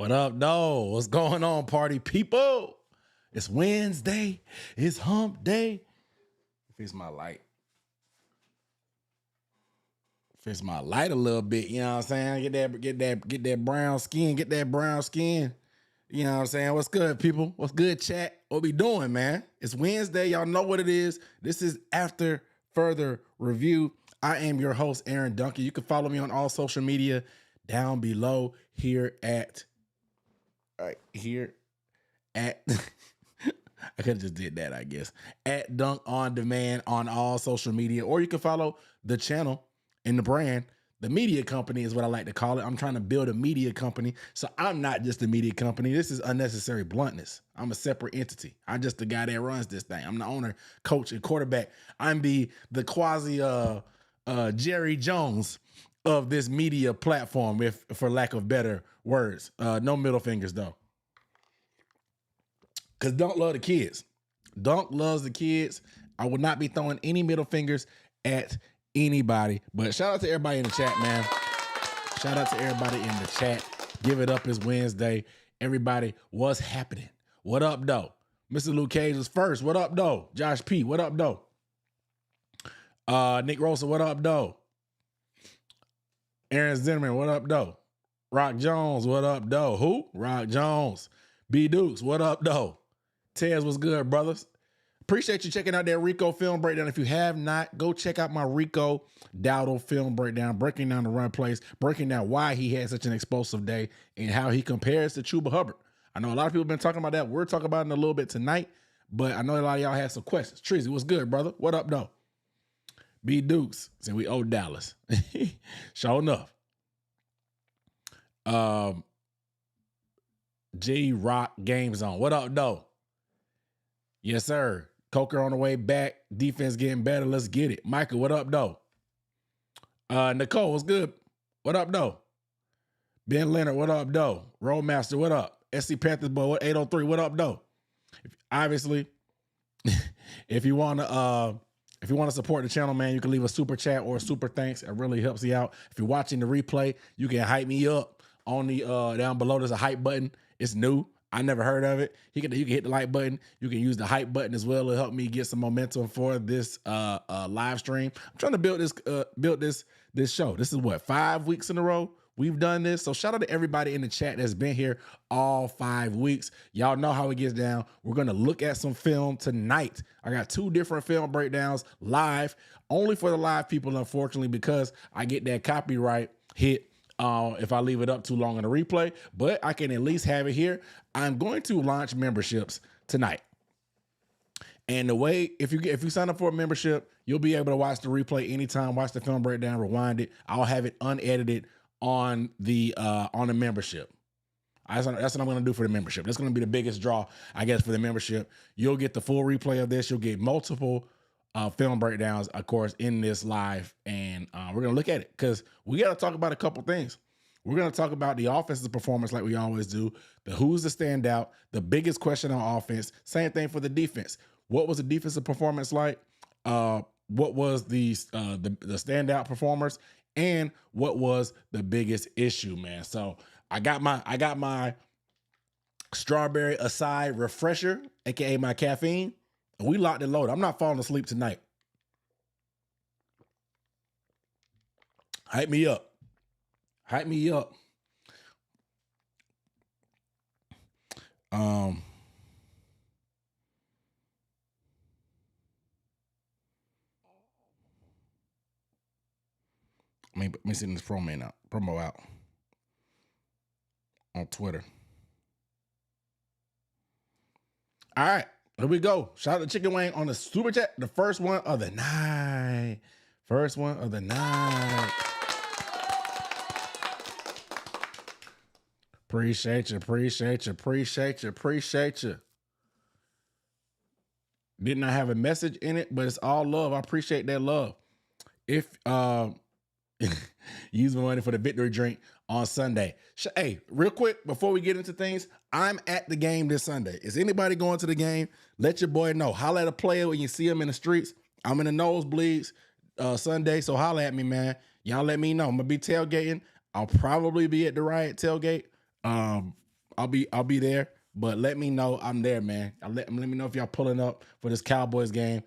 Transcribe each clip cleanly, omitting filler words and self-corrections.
What up, though? What's going on, party people? It's Wednesday. It's hump day. Fix my light. Fix my light a little bit. You know what I'm saying? Get that brown skin. Get that brown skin. You know what I'm saying? What's good, people? What's good, chat? What we doing, man? It's Wednesday. Y'all know what it is. This is After Further Review. I am your host, Aaron Duncan. You can follow me on all social media down below here at I could have just did that, I guess. At Dunk On Demand on all social media. Or you can follow the channel and the brand. The media company is what I like to call it. I'm trying to build a media company. So I'm not just a media company. This is unnecessary bluntness. I'm a separate entity. I'm just the guy that runs this thing. I'm the owner, coach, and quarterback. I'm the quasi Jerry Jones of this media platform, if for lack of better words. No middle fingers, though. Because Dunk love the kids. Dunk loves the kids. I will not be throwing any middle fingers at anybody. But shout out to everybody in the chat, man. Shout out to everybody in the chat. Give it up. It's Wednesday. Everybody, what's happening? What up, though? Mr. Luke Cage was first. What up, though? Josh P. What up, though? Nick Rosa. What up, though? Aaron Zimmerman. What up, though? Rock Jones. What up, though? Who? Rock Jones. B Dukes. What up, though? Tez, what's good, brothers? Appreciate you checking out that Rico film breakdown. If you have not, go check out my Rico Dowdle film breakdown, breaking down the run plays, breaking down why he had such an explosive day and how he compares to Chuba Hubbard. I know a lot of people have been talking about that. We're talking about it in a little bit tonight, but I know a lot of y'all had some questions. Treasy, what's good, brother? What up, though? B Dukes, said we owe Dallas. Sure enough. G Rock Game Zone. What up, though? Yes, sir. Coker on the way back. Defense getting better. Let's get it. Michael, what up, though? Nicole, what's good? What up, though? Ben Leonard, what up, though? Roadmaster, what up? SC Panthers boy, what 803, what up, though? Obviously, if you want to support the channel, man, you can leave a super chat or a super thanks. It really helps you out. If you're watching the replay, you can hype me up on the down below. There's a hype button. It's new. I never heard of it. You can hit the like button. You can use the hype button as well to help me get some momentum for this live stream. I'm trying to build this show. This is what, 5 weeks in a row we've done this. So shout out to everybody in the chat that's been here all 5 weeks. Y'all know how it gets down. We're gonna look at some film tonight. I got 2 different film breakdowns live, only for the live people, unfortunately, because I get that copyright hit if I leave it up too long on the replay, but I can at least have it here. I'm going to launch memberships tonight. And the way, if you sign up for a membership, you'll be able to watch the replay anytime, watch the film breakdown, rewind it. I'll have it unedited on the membership. That's what I'm going to do for the membership. That's going to be the biggest draw, I guess, for the membership. You'll get the full replay of this. You'll get multiple film breakdowns, of course, in this live, and we're gonna look at it because we got to talk about a couple things. We're gonna talk about the offensive performance, like we always do. The who's the standout, the biggest question on offense. Same thing for the defense. What was the defensive performance like? What was the standout performers, and what was the biggest issue, man? So I got my strawberry acai refresher, aka my caffeine. We locked and loaded. I'm not falling asleep tonight. Hype me up. Hype me up. Let me send this promo out on Twitter. All right. Here we go. Shout out to Chicken Wing on the super chat. The first one of the night. First one of the night. Appreciate you. Did not have a message in it, but it's all love. I appreciate that love. If use my money for the victory drink on Sunday. Hey, real quick, before we get into things, I'm at the game this Sunday. Is anybody going to the game? Let your boy know. Holla at a player when you see him in the streets. I'm in the nosebleeds Sunday, so holla at me, man. Y'all let me know. I'm going to be tailgating. I'll probably be at the Riot tailgate. I'll be there. But let me know I'm there, man. Let me know if y'all pulling up for this Cowboys game.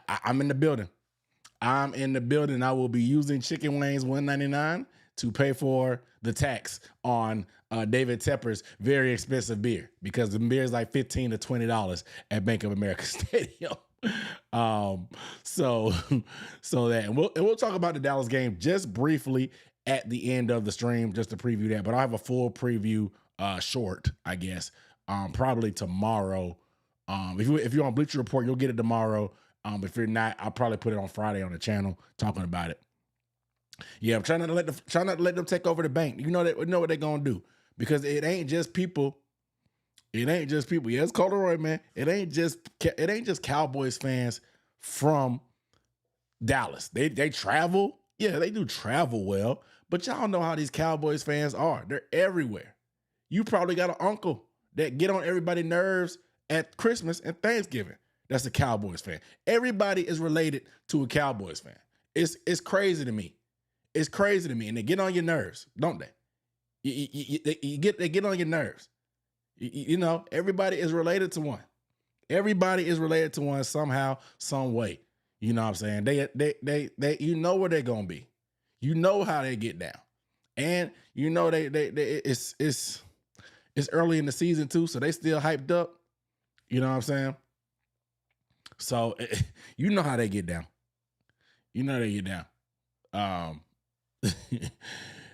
I'm in the building. I'm in the building. I will be using chicken wings $1.99 to pay for the tax on David Tepper's very expensive beer, because the beer is like $15 to $20 at Bank of America Stadium. So that, and we'll talk about the Dallas game just briefly at the end of the stream, just to preview that. But I'll have a full preview short, I guess, probably tomorrow. If you're on Bleacher Report, you'll get it tomorrow. If you're not, I'll probably put it on Friday on the channel talking about it. Yeah, I'm trying not to let them take over the bank. You know what they're gonna do, because it ain't just people. It ain't just people. Yeah, it's Corduroy, man. It ain't just Cowboys fans from Dallas. They travel. Yeah, they do travel well. But y'all know how these Cowboys fans are. They're everywhere. You probably got an uncle that get on everybody's nerves at Christmas and Thanksgiving. That's a Cowboys fan. Everybody is related to a Cowboys fan. It's crazy to me. It's crazy to me. And they get on your nerves, don't they? They get on your nerves. You know, everybody is related to one. Everybody is related to one somehow, some way. You know what I'm saying? They you know where they're gonna be. You know how they get down. And you know it's early in the season too, so they still hyped up. You know what I'm saying? So you know how they get down. You know they get down.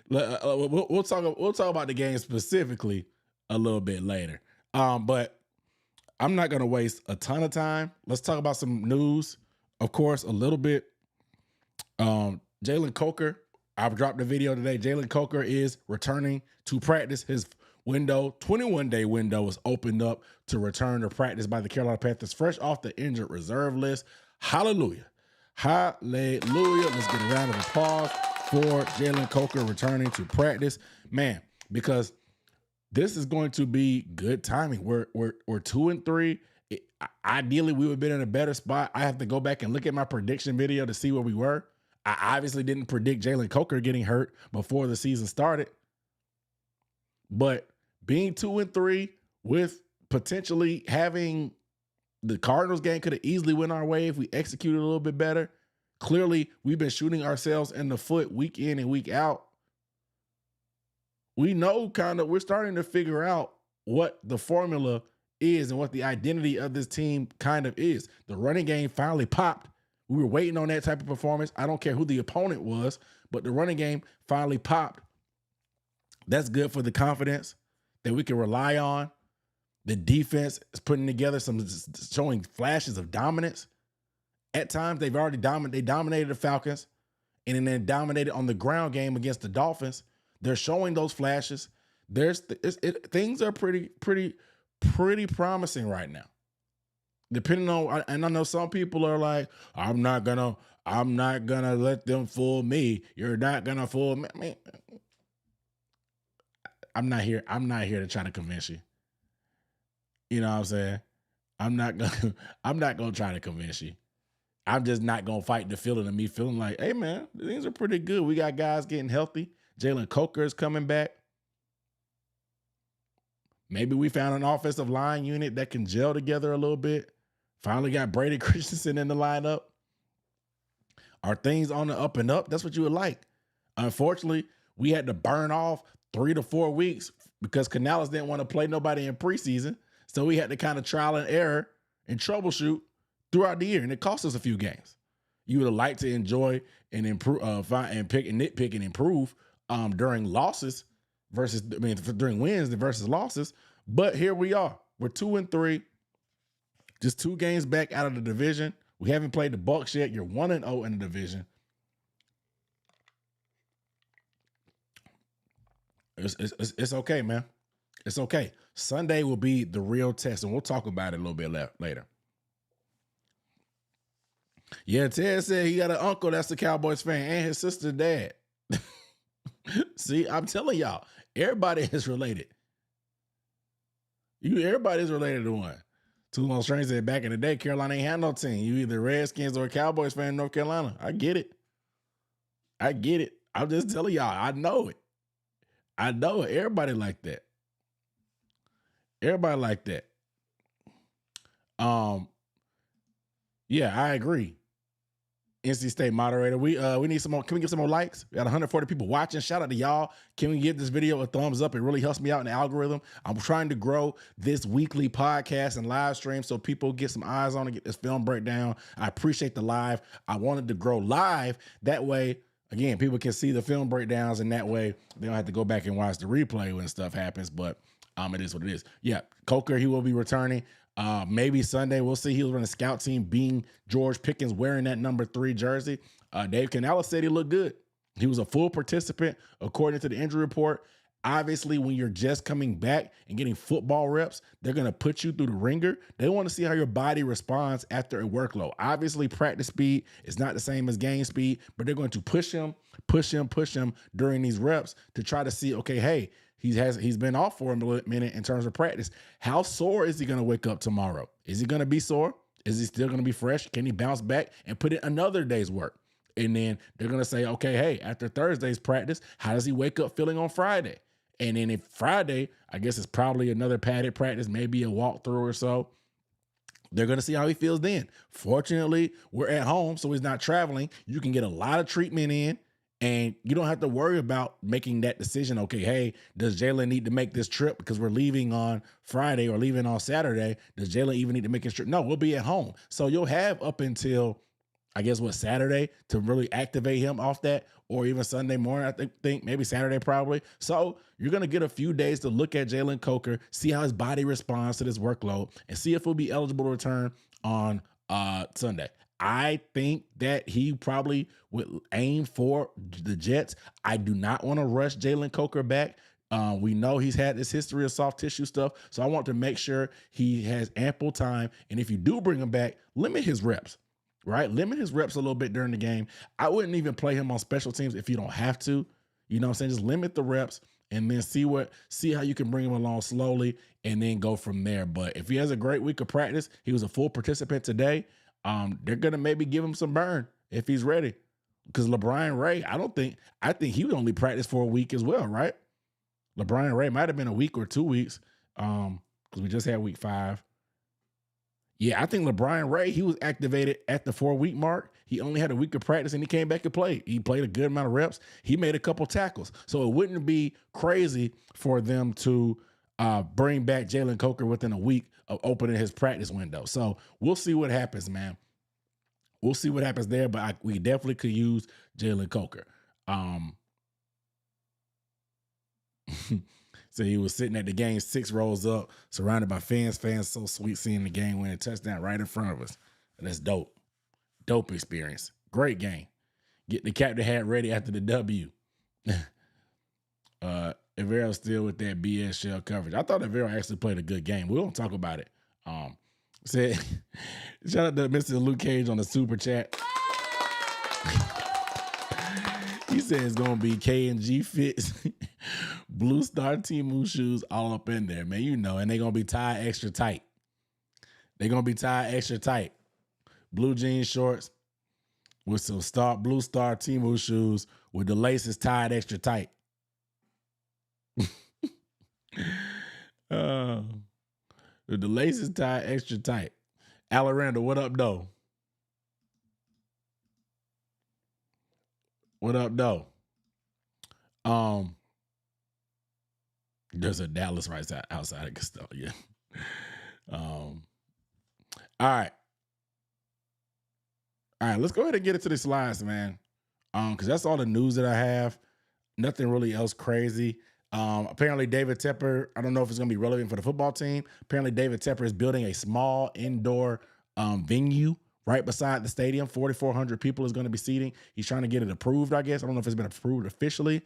We'll talk about the game specifically a little bit later. But I'm not gonna waste a ton of time. Let's talk about some news, of course, a little bit. Jalen Coker, I've dropped a video today. Jalen Coker is returning to practice. His 21-day window was opened up to return to practice by the Carolina Panthers, fresh off the injured reserve list. Hallelujah. Hallelujah. Let's get a round of applause for Jalen Coker returning to practice. Man, because this is going to be good timing. We're 2-3. Ideally, we would have been in a better spot. I have to go back and look at my prediction video to see where we were. I obviously didn't predict Jalen Coker getting hurt before the season started. But being 2-3 with potentially having the Cardinals game could have easily went our way if we executed a little bit better. Clearly, we've been shooting ourselves in the foot week in and week out. We know we're starting to figure out what the formula is and what the identity of this team kind of is. The running game finally popped. We were waiting on that type of performance. I don't care who the opponent was, but the running game finally popped. That's good for the confidence that we can rely on. The defense is putting together showing flashes of dominance. At times, they dominated the Falcons, and then they dominated on the ground game against the Dolphins. They're showing those flashes. Things are pretty promising right now. Depending on, and I know some people are like, I'm not gonna let them fool me. You're not gonna fool me. I mean, I'm not here to try to convince you. You know what I'm saying? I'm not gonna try to convince you. I'm just not gonna fight the feeling of me feeling like, hey man, things are pretty good. We got guys getting healthy. Jalen Coker is coming back. Maybe we found an offensive line unit that can gel together a little bit. Finally got Brady Christensen in the lineup. Are things on the up and up? That's what you would like. Unfortunately, we had to burn off 3 to 4 weeks because Canales didn't want to play nobody in preseason. So we had to kind of trial and error and troubleshoot throughout the year, and it cost us a few games. You would have liked to enjoy and improve, nitpick and improve during losses during wins versus losses. But here we are. We're 2-3, just 2 games back out of the division. We haven't played the Bucs yet. You're 1-0 in the division. It's okay, man. It's okay. Sunday will be the real test, and we'll talk about it a little bit later. Yeah, Ted said he got an uncle that's a Cowboys fan and his sister's dad. See, I'm telling y'all, everybody is related. Everybody is related to one. Too Long Strange said back in the day, Carolina ain't had no team. You either Redskins or a Cowboys fan in North Carolina. I get it. I'm just telling y'all, I know it. Everybody like that. Everybody like that. Yeah, I agree. NC State moderator. We need some more. Can we get some more likes? We got 140 people watching. Shout out to y'all. Can we give this video a thumbs up? It really helps me out in the algorithm. I'm trying to grow this weekly podcast and live stream so people get some eyes on it, get this film breakdown. I appreciate the live. I wanted to grow live. That way, again, people can see the film breakdowns, and that way they don't have to go back and watch the replay when stuff happens. But it is what it is. Yeah, Coker, he will be returning. Maybe Sunday, we'll see. He was on the scout team being George Pickens wearing that number 3 jersey. Dave Canales said he looked good. He was a full participant according to the injury report. Obviously, when you're just coming back and getting football reps, they're going to put you through the ringer. They want to see how your body responds after a workload. Obviously, practice speed is not the same as game speed, but they're going to push him during these reps to try to see, okay, hey, he's been off for a minute in terms of practice. How sore is he going to wake up tomorrow? Is he going to be sore? Is he still going to be fresh? Can he bounce back and put in another day's work? And then they're going to say, okay, hey, after Thursday's practice, how does he wake up feeling on Friday? And then if Friday, I guess it's probably another padded practice, maybe a walkthrough or so. They're going to see how he feels then. Fortunately, we're at home, so he's not traveling. You can get a lot of treatment in, and you don't have to worry about making that decision. Okay, hey, does Jalen need to make this trip because we're leaving on Friday or leaving on Saturday? Does Jalen even need to make his trip? No, we'll be at home. So you'll have up until, I guess, Saturday to really activate him off that, or even Sunday morning, I think maybe Saturday probably. So you're going to get a few days to look at Jalen Coker, see how his body responds to this workload, and see if he'll be eligible to return on Sunday. I think that he probably would aim for the Jets. I do not want to rush Jalen Coker back. We know he's had this history of soft tissue stuff, so I want to make sure he has ample time. And if you do bring him back, limit his reps. Right? Limit his reps a little bit during the game. I wouldn't even play him on special teams if you don't have to. You know what I'm saying? Just limit the reps and then see how you can bring him along slowly and then go from there. But if he has a great week of practice, he was a full participant today. They're gonna maybe give him some burn if he's ready. Because LeBron Ray, I think he would only practice for a week as well, right? LeBron Ray might have been a week or 2 weeks. Because we just had week 5. Yeah, I think LeBron Ray, he was activated at the 4-week mark. He only had a week of practice and he came back and played. He played a good amount of reps. He made a couple tackles. So it wouldn't be crazy for them to bring back Jalen Coker within a week of opening his practice window. So we'll see what happens, man. We'll see what happens there, but we definitely could use Jalen Coker. So he was sitting at the game 6 rows up, surrounded by fans. Fans so sweet seeing the game winning touchdown right in front of us. And that's dope. Dope experience. Great game. Get the captain hat ready after the W. Evero still with that BS shell coverage. I thought Evero actually played a good game. We don't talk about it. Said shout out to Mr. Luke Cage on the super chat. He said it's gonna be K&G fits, Blue Star Temu shoes all up in there, man. You know, and they're gonna be tied extra tight. Blue jean shorts with some Blue Star Temu shoes with the laces tied extra tight. With the laces tied extra tight. Alaranda, what up, though? What up, though? There's a Dallas right outside of Custodia. All right. Let's go ahead and get into the slides, man. Because that's all the news that I have. Nothing really else crazy. Apparently David Tepper, I don't know if it's going to be relevant for the football team. Apparently David Tepper is building a small indoor venue right beside the stadium. 4,400 people is going to be seating. He's trying to get it approved, I guess. I don't know if it's been approved officially.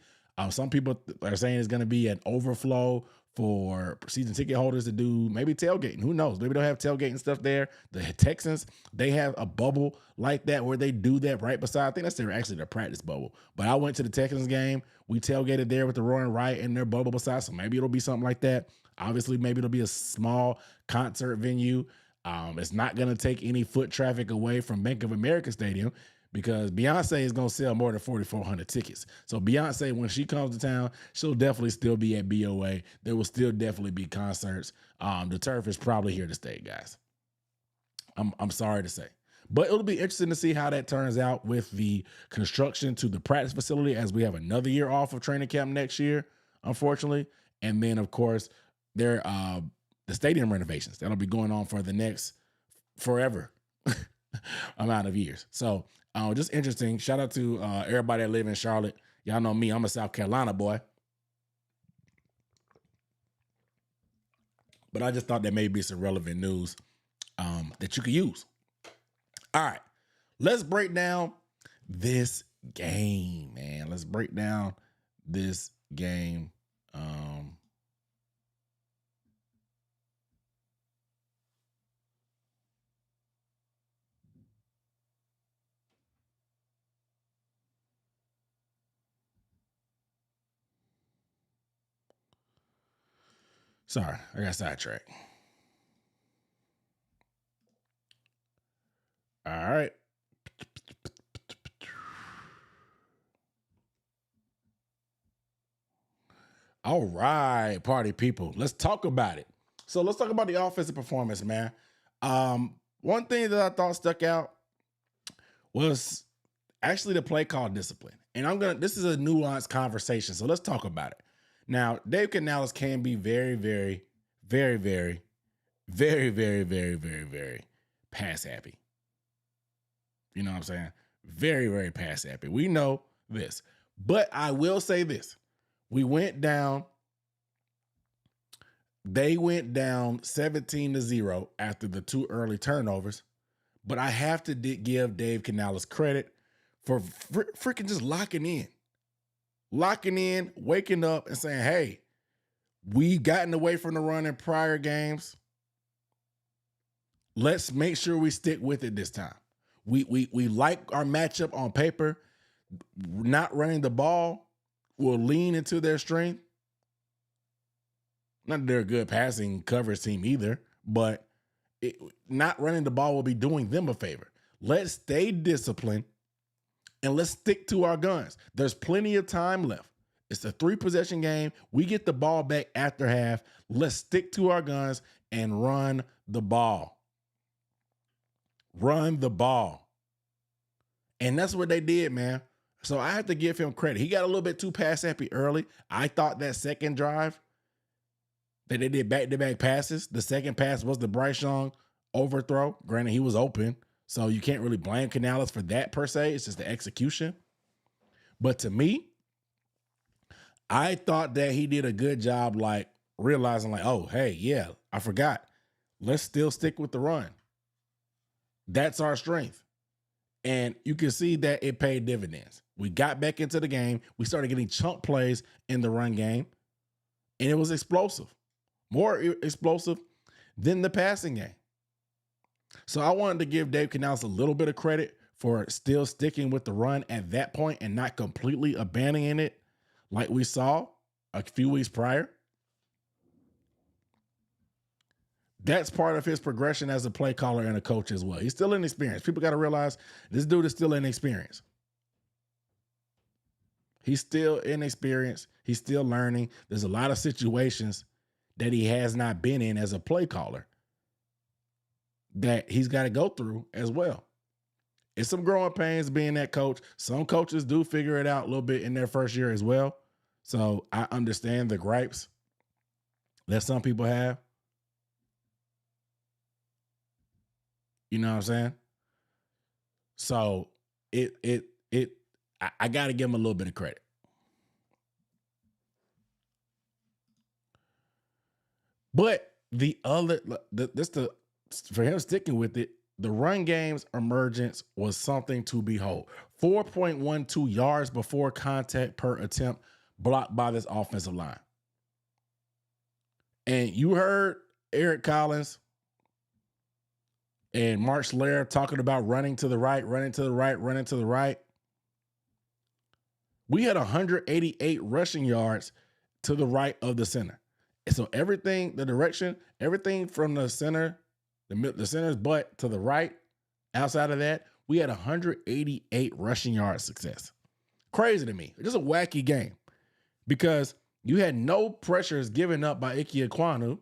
Some people are saying it's going to be an overflow for season ticket holders to do maybe tailgating. Who knows? Maybe they'll have tailgating stuff there. The Texans, they have a bubble like that where they do that right beside. I think that's actually their practice bubble. But I went to the Texans game. We tailgated there with the Roaring Riot in their bubble beside. So maybe it'll be something like that. Obviously, maybe it'll be a small concert venue. It's not going to take any foot traffic away from Bank of America Stadium. because Beyonce is going to sell more than 4,400 tickets. So Beyonce, when she comes to town, she'll definitely still be at BOA. There will still definitely be concerts. The turf is probably here to stay, guys. I'm sorry to say. But it'll be interesting to see how that turns out with the construction to the practice facility, as we have another year off of training camp next year, unfortunately. And then, of course, the stadium renovations that'll be going on for the next forever amount of years. So just interesting. Shout out to everybody that live in Charlotte. Y'all know me. I'm a South Carolina boy. But I just thought that may be some relevant news that you could use. All right, let's break down this game, man. Let's break down this game. Sorry, I got sidetracked. All right. All right, party people. Let's talk about it. So let's talk about the offensive performance, man. One thing that I thought stuck out was actually the play call discipline. And this is a nuanced conversation, so let's talk about it. Now, Dave Canales can be very, very, very, very, very, very, very, very, very pass happy. You know what I'm saying? Very, very pass happy. We know this. But I will say this. They went down 17-0 after the 2 early turnovers. But I have to give Dave Canales credit for freaking just locking in, waking up and saying, hey, we've gotten away from the run in prior games. Let's make sure we stick with it this time. We like our matchup on paper. Not running the ball will lean into their strength. Not that they're a good passing coverage team either, but not running the ball will be doing them a favor. Let's stay disciplined and let's stick to our guns. There's plenty of time left. It's a 3-possession game. We get the ball back after half. Let's stick to our guns and run the ball. Run the ball. And that's what they did, man. So I have to give him credit. He got a little bit too pass happy early. I thought that second drive that they did back-to-back passes, the second pass was the Bryce Young overthrow. Granted, he was open, so you can't really blame Canales for that per se. It's just the execution. But to me, I thought that he did a good job, like realizing like, oh, hey, yeah, I forgot. Let's still stick with the run. That's our strength. And you can see that it paid dividends. We got back into the game. We started getting chunk plays in the run game, and it was explosive. More explosive than the passing game. So I wanted to give Dave Canales a little bit of credit for still sticking with the run at that point and not completely abandoning it like we saw a few weeks prior. That's part of his progression as a play caller and a coach as well. He's still inexperienced. People got to realize this dude is still inexperienced. He's still inexperienced. He's still learning. There's a lot of situations that he has not been in as a play caller that he's got to go through as well. It's some growing pains being that coach. Some coaches do figure it out a little bit in their first year as well. So I understand the gripes that some people have. You know what I'm saying? So I got to give him a little bit of credit. But for him sticking with it, the run game's emergence was something to behold. 4.12 yards before contact per attempt blocked by this offensive line. And you heard Eric Collins and Mark Schler talking about running to the right. We had 188 rushing yards to the right of the center. And so everything from the center, the center's butt to the right, outside of that, we had 188 rushing yard success. Crazy to me. Just a wacky game because you had no pressures given up by Ike Ekwonu,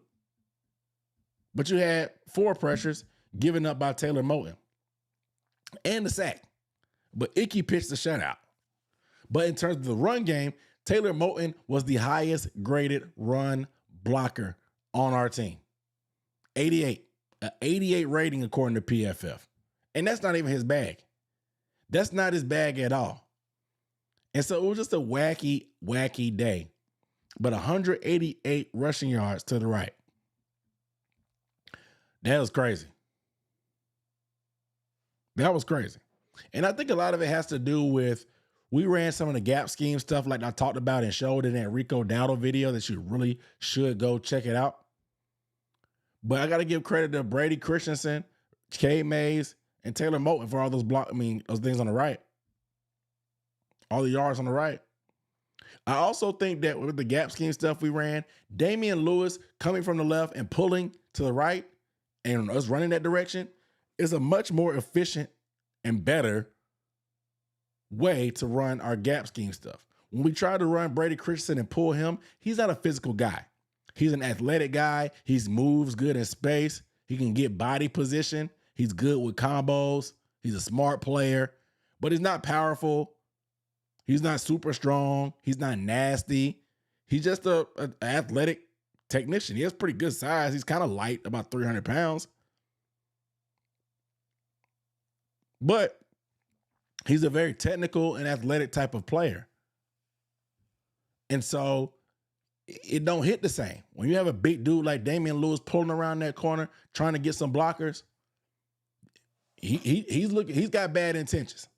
but you had 4 pressures given up by Taylor Moton and the sack. But Ike pitched the shutout. But in terms of the run game, Taylor Moton was the highest graded run blocker on our team. 88. An 88 rating according to PFF. And that's not even his bag. That's not his bag at all. And so it was just a wacky, wacky day. But 188 rushing yards to the right. That was crazy. That was crazy. And I think a lot of it has to do with we ran some of the gap scheme stuff like I talked about and showed in that Rico Dowdle video that you really should go check it out. But I got to give credit to Brady Christensen, K. Mays, and Taylor Moton for all those those things on the right. All the yards on the right. I also think that with the gap scheme stuff we ran, Damian Lewis coming from the left and pulling to the right and us running that direction is a much more efficient and better way to run our gap scheme stuff. When we try to run Brady Christensen and pull him, he's not a physical guy. He's an athletic guy. He moves good in space. He can get body position. He's good with combos. He's a smart player, but he's not powerful. He's not super strong. He's not nasty. He's just an athletic technician. He has pretty good size. He's kind of light, about 300 pounds. But he's a very technical and athletic type of player. And so it don't hit the same. When you have a big dude like Damian Lewis pulling around that corner, trying to get some blockers, he's got bad intentions.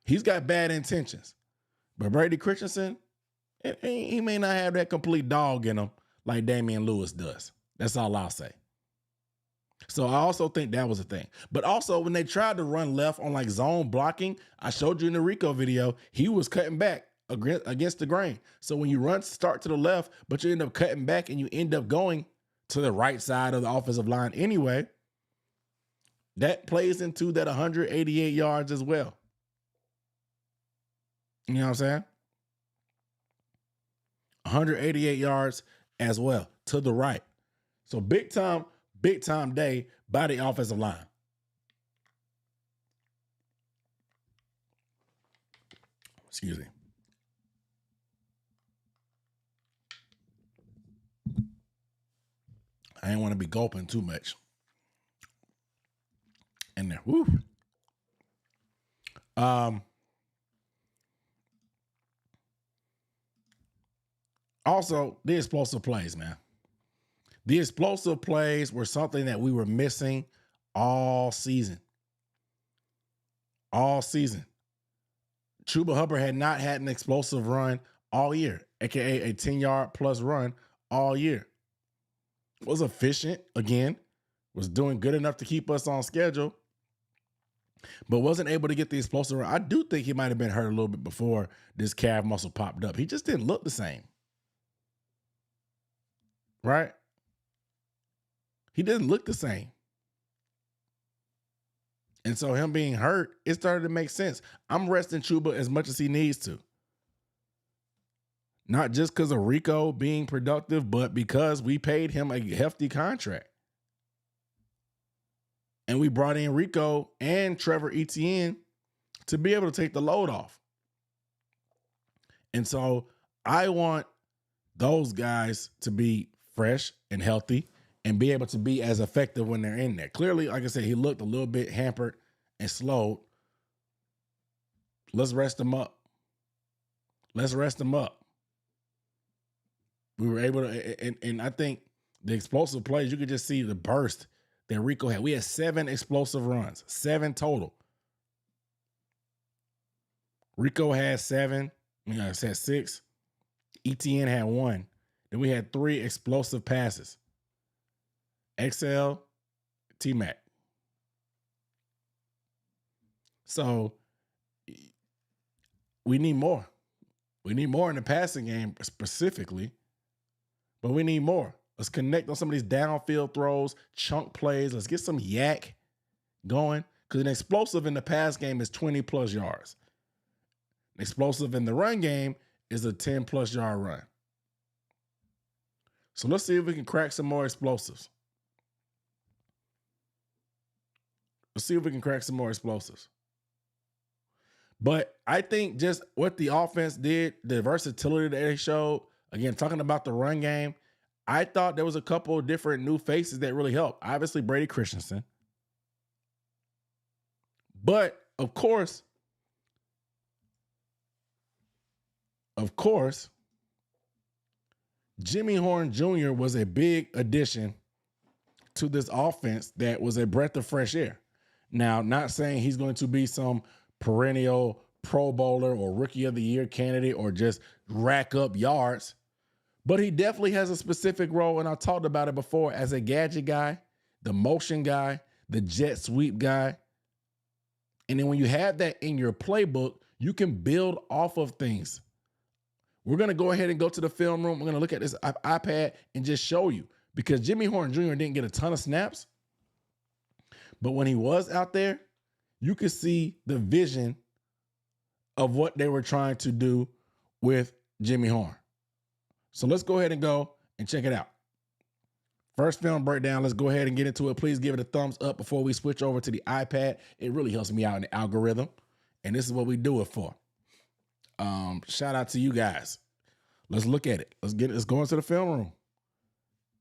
He's got bad intentions. But Brady Christensen, he may not have that complete dog in him like Damian Lewis does. That's all I'll say. So I also think that was a thing. But also when they tried to run left on like zone blocking, I showed you in the Rico video, he was cutting back against the grain. So when you start to the left, but you end up cutting back and you end up going to the right side of the offensive line anyway, that plays into that 188 yards as well. You know what I'm saying? 188 yards as well to the right. So big time day by the offensive line. Excuse me. I didn't want to be gulping too much in there. Woo. Also, the explosive plays, man. The explosive plays were something that we were missing all season. All season. Chuba Hubbard had not had an explosive run all year, aka a 10-yard plus run all year. Was efficient, again, was doing good enough to keep us on schedule, but wasn't able to get the explosive run. I do think he might have been hurt a little bit before this calf muscle popped up. He just didn't look the same. Right? He didn't look the same. And so him being hurt, it started to make sense. I'm resting Chuba as much as he needs to. Not just because of Rico being productive, but because we paid him a hefty contract. And we brought in Rico and Trevor Etienne to be able to take the load off. And so I want those guys to be fresh and healthy and be able to be as effective when they're in there. Clearly, like I said, he looked a little bit hampered and slowed. Let's rest him up. Let's rest him up. We were able to, and I think the explosive plays, you could just see the burst that Rico had. We had 7 explosive runs, 7 total. Rico had 7. I said 6. ETN had 1. Then we had 3 explosive passes. XL, T-Mac. So we need more. We need more in the passing game specifically, but we need more. Let's connect on some of these downfield throws, chunk plays. Let's get some yak. going, because an explosive in the pass game is 20+ yards. An explosive in the run game is a 10+ yard run. So let's see if we can crack some more explosives. But I think just what the offense did, the versatility that they showed, again, talking about the run game, I thought there was a couple of different new faces that really helped. Obviously, Brady Christensen. But, of course, Jimmy Horn Jr. was a big addition to this offense that was a breath of fresh air. Now, not saying he's going to be some perennial Pro Bowler or Rookie of the Year candidate or just rack up yards, but he definitely has a specific role, and I talked about it before, as a gadget guy, the motion guy, the jet sweep guy. And then when you have that in your playbook, you can build off of things. We're going to go ahead and go to the film room. We're going to look at this iPad and just show you, because Jimmy Horn Jr. didn't get a ton of snaps, but when he was out there, you could see the vision of what they were trying to do with Jimmy Horn. So let's go ahead and go and check it out. First film breakdown, let's go ahead and get into it. Please give it a thumbs up before we switch over to the iPad. It really helps me out in the algorithm, and this is what we do it for. Shout out to you guys. Let's look at it. Let's go into the film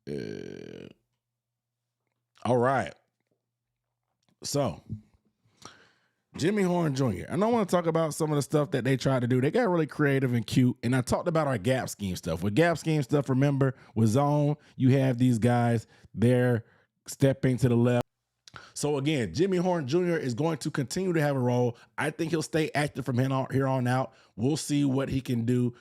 room. All right. So, Jimmy Horn Jr. And I want to talk about some of the stuff that they tried to do. They got really creative and cute. And I talked about our gap scheme stuff. With gap scheme stuff, remember, with zone, you have these guys, they're stepping to the left. So again, Jimmy Horn Jr. is going to continue to have a role. I think he'll stay active from here on out. We'll see what he can do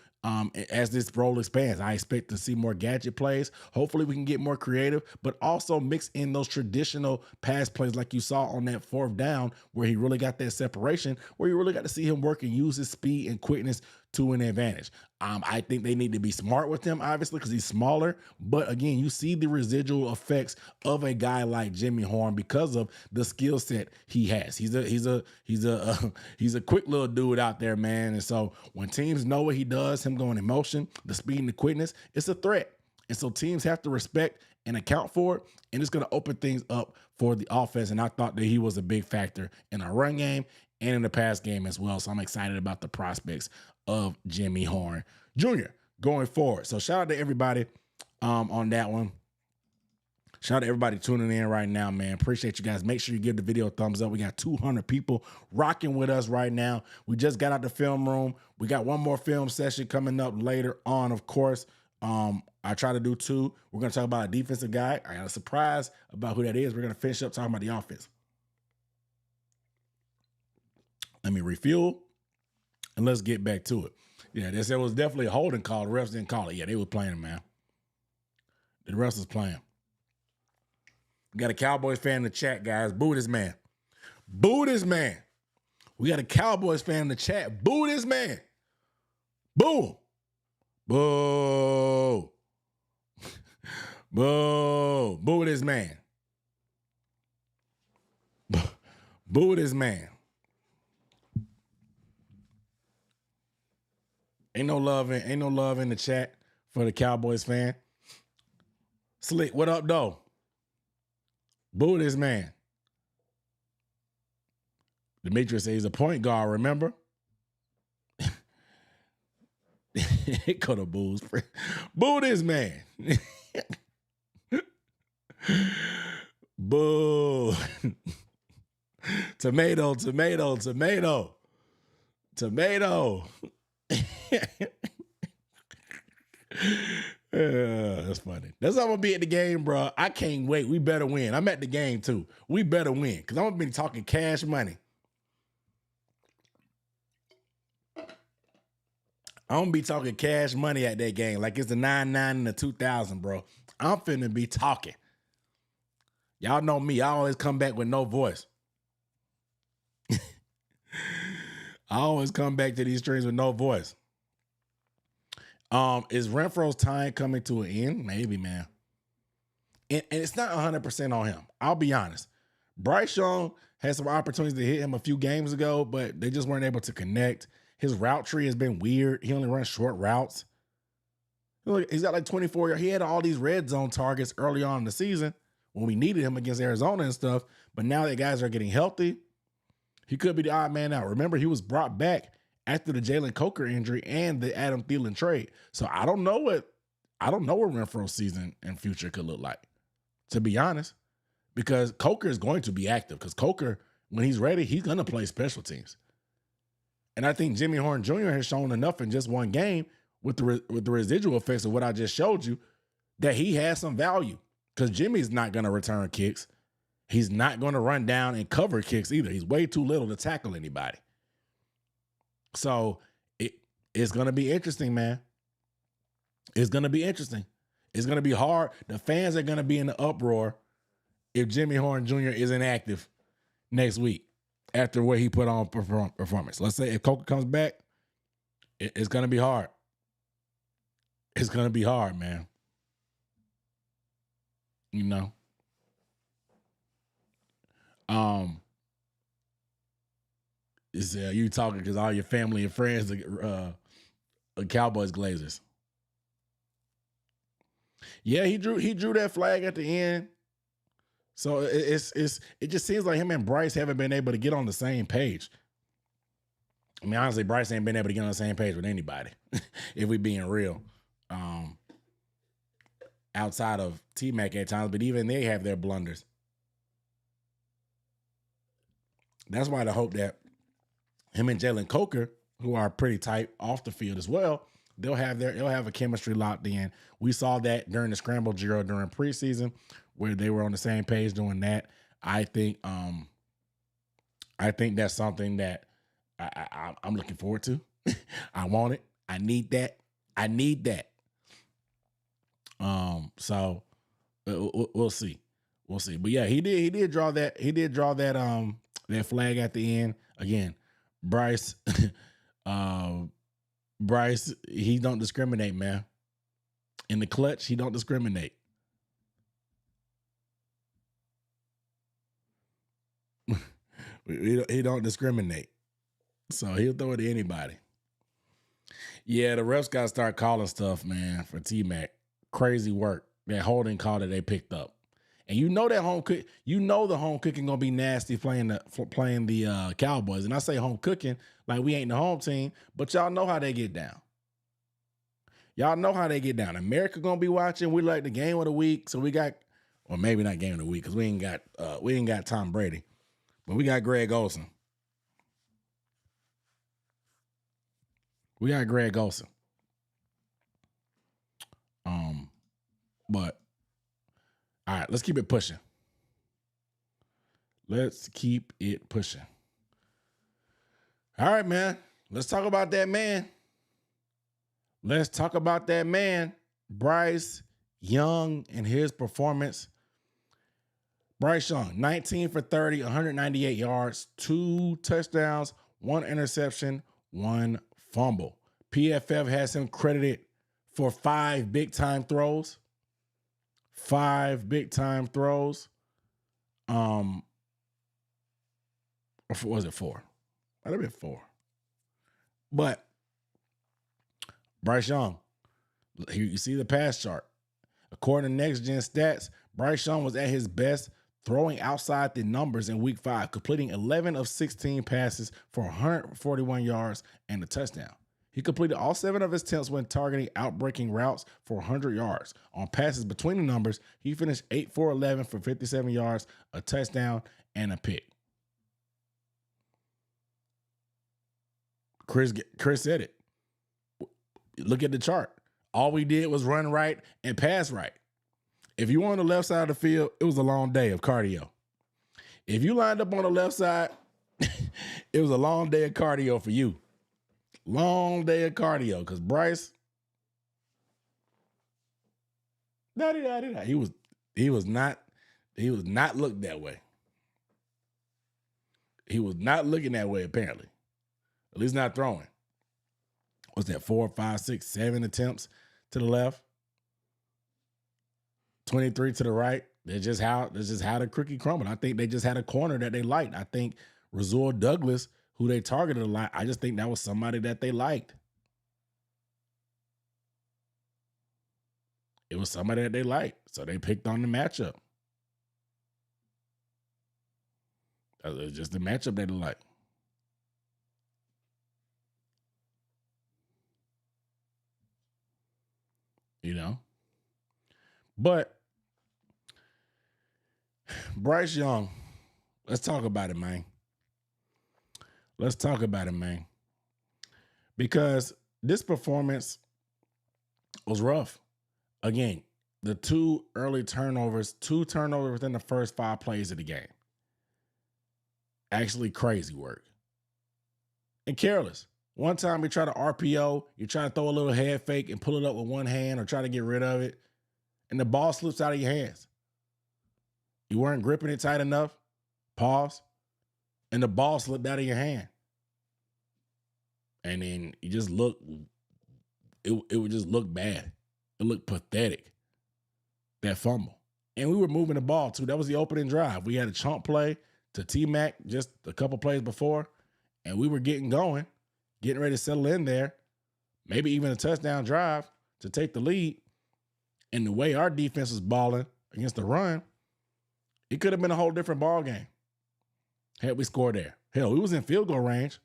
as this role expands. I expect to see more gadget plays. Hopefully we can get more creative, but also mix in those traditional pass plays like you saw on that 4th down, where he really got that separation, where you really got to see him work and use his speed and quickness to an advantage. I think they need to be smart with him, obviously, because he's smaller. But again, you see the residual effects of a guy like Jimmy Horn because of the skill set he has. He's a quick little dude out there, man. And so when teams know what he does, him going in motion, the speed and the quickness, it's a threat. And so teams have to respect and account for it, and it's going to open things up for the offense. And I thought that he was a big factor in our run game and in the pass game as well. So I'm excited about the prospects of Jimmy Horn Jr. going forward. So shout out to everybody on that one. Shout out to everybody tuning in right now, man. Appreciate you guys. Make sure you give the video a thumbs up. We got 200 people rocking with us right now. We just got out the film room. We got one more film session coming up later on, of course. I try to do 2. We're going to talk about a defensive guy. I got a surprise about who that is. We're going to finish up talking about the offense. Let me refuel, and let's get back to it. Yeah, they said it was definitely a holding call. The refs didn't call it. Yeah, they were playing, man. The refs was playing. We got a Cowboys fan in the chat, guys. Boo this man. Boo this man. We got a Cowboys fan in the chat. Boo this man. Boo. Boo. Boo. Boo this man. Boo this man. Ain't no love in the chat for the Cowboys fan. Slick, what up, though? Boo this man. Demetrius says he's a point guard, remember? It could have boos. Boo this man. Boo. Tomato, tomato, tomato. Tomato. That's funny. That's how I'm gonna be at the game, bro. I can't wait. We better win. I'm at the game too. We better win because I'm gonna be talking cash money. I'm gonna be talking cash money at that game, like it's the 99 and the 2000, bro. I'm finna be talking. Y'all know me. I always come back with no voice. I always come back to these streams with no voice. Is Renfro's time coming to an end? Maybe, man. And it's not 100% on him. I'll be honest. Bryce Young had some opportunities to hit him a few games ago, but they just weren't able to connect. His route tree has been weird. He only runs short routes. Look, he's got like 24 yards. He had all these red zone targets early on in the season when we needed him against Arizona and stuff. But now that guys are getting healthy, he could be the odd man out. Remember, he was brought back after the Jalen Coker injury and the Adam Thielen trade. So I don't know what Renfro's season and future could look like, to be honest, because Coker is going to be active. Because Coker, when he's ready, he's going to play special teams. And I think Jimmy Horn Jr. has shown enough in just one game with the residual effects of what I just showed you that he has some value. Because Jimmy's not going to return kicks. He's not going to run down and cover kicks either. He's way too little to tackle anybody. So it's going to be interesting, man. It's going to be interesting. It's going to be hard. The fans are going to be in the uproar if Jimmy Horn Jr. isn't active next week after what he put on performance. Let's say if Coker comes back, it's going to be hard. It's going to be hard, man. You know? You talking because all your family and friends are Cowboys Glazers. Yeah, he drew that flag at the end. So it just seems like him and Bryce haven't been able to get on the same page. I mean, honestly, Bryce ain't been able to get on the same page with anybody, if we being real. Outside of T-Mac at times, but even they have their blunders. That's why I hope that him and Jalen Coker, who are pretty tight off the field as well, they'll have a chemistry locked in. We saw that during the scramble drill during preseason, where they were on the same page doing that. I think that's something that I'm looking forward to. I want it. I need that. So we'll see. But yeah, he did draw that. He did draw that that flag at the end. Again, Bryce, he don't discriminate, man. In the clutch, he don't discriminate. He don't discriminate. So he'll throw it to anybody. Yeah, the refs got to start calling stuff, man, for T-Mac. Crazy work. That holding call that they picked up. And you know that the home cooking gonna be nasty playing the Cowboys. And I say home cooking like we ain't the home team, but y'all know how they get down. America gonna be watching. We like the game of the week, so we got, or maybe not game of the week because we ain't got Tom Brady, but we got Greg Olsen. But all right, let's keep it pushing. All right, man. Let's talk about that man. Bryce Young and his performance. Bryce Young, 19 for 30, 198 yards, 2 touchdowns, 1 interception, 1 fumble. PFF has him credited for 5 big-time throws. 5 big-time throws. Or was it 4? Might have been 4. But Bryce Young, here you see the pass chart. According to Next Gen Stats, Bryce Young was at his best throwing outside the numbers in week 5, completing 11 of 16 passes for 141 yards and a touchdown. He completed all 7 of his attempts when targeting outbreaking routes for 100 yards. On passes between the numbers, he finished 8 for 11 for 57 yards, a touchdown, and a pick. Chris said it. Look at the chart. All we did was run right and pass right. If you were on the left side of the field, it was a long day of cardio. If you lined up on the left side, it was a long day of cardio for you. Long day of cardio, because Bryce, he was not looked that way. He was not looking that way, apparently. At least not throwing. What's that, 4, 5, 6, 7 attempts to the left? 23 to the right. That's just how the cookie crumbled. I think they just had a corner that they liked. I think Rasul Douglas, who they targeted a lot, I just think that was somebody that they liked. It was somebody that they liked, so they picked on the matchup. It was just the matchup that they liked. You know? But Bryce Young, let's talk about it, man. Let's talk about it, man. Because this performance was rough. Again, the two turnovers within the first 5 plays of the game. Actually crazy work. And careless. One time we try to RPO, you try to throw a little head fake and pull it up with one hand or try to get rid of it, and the ball slips out of your hands. You weren't gripping it tight enough, pause, and the ball slipped out of your hand. And then you just look, it would just look bad. It looked pathetic, that fumble. And we were moving the ball too. That was the opening drive. We had a chunk play to T-Mac just a couple plays before, and we were getting going, getting ready to settle in there, maybe even a touchdown drive to take the lead. And the way our defense was balling against the run, it could have been a whole different ball game had we scored there. Hell, we was in field goal range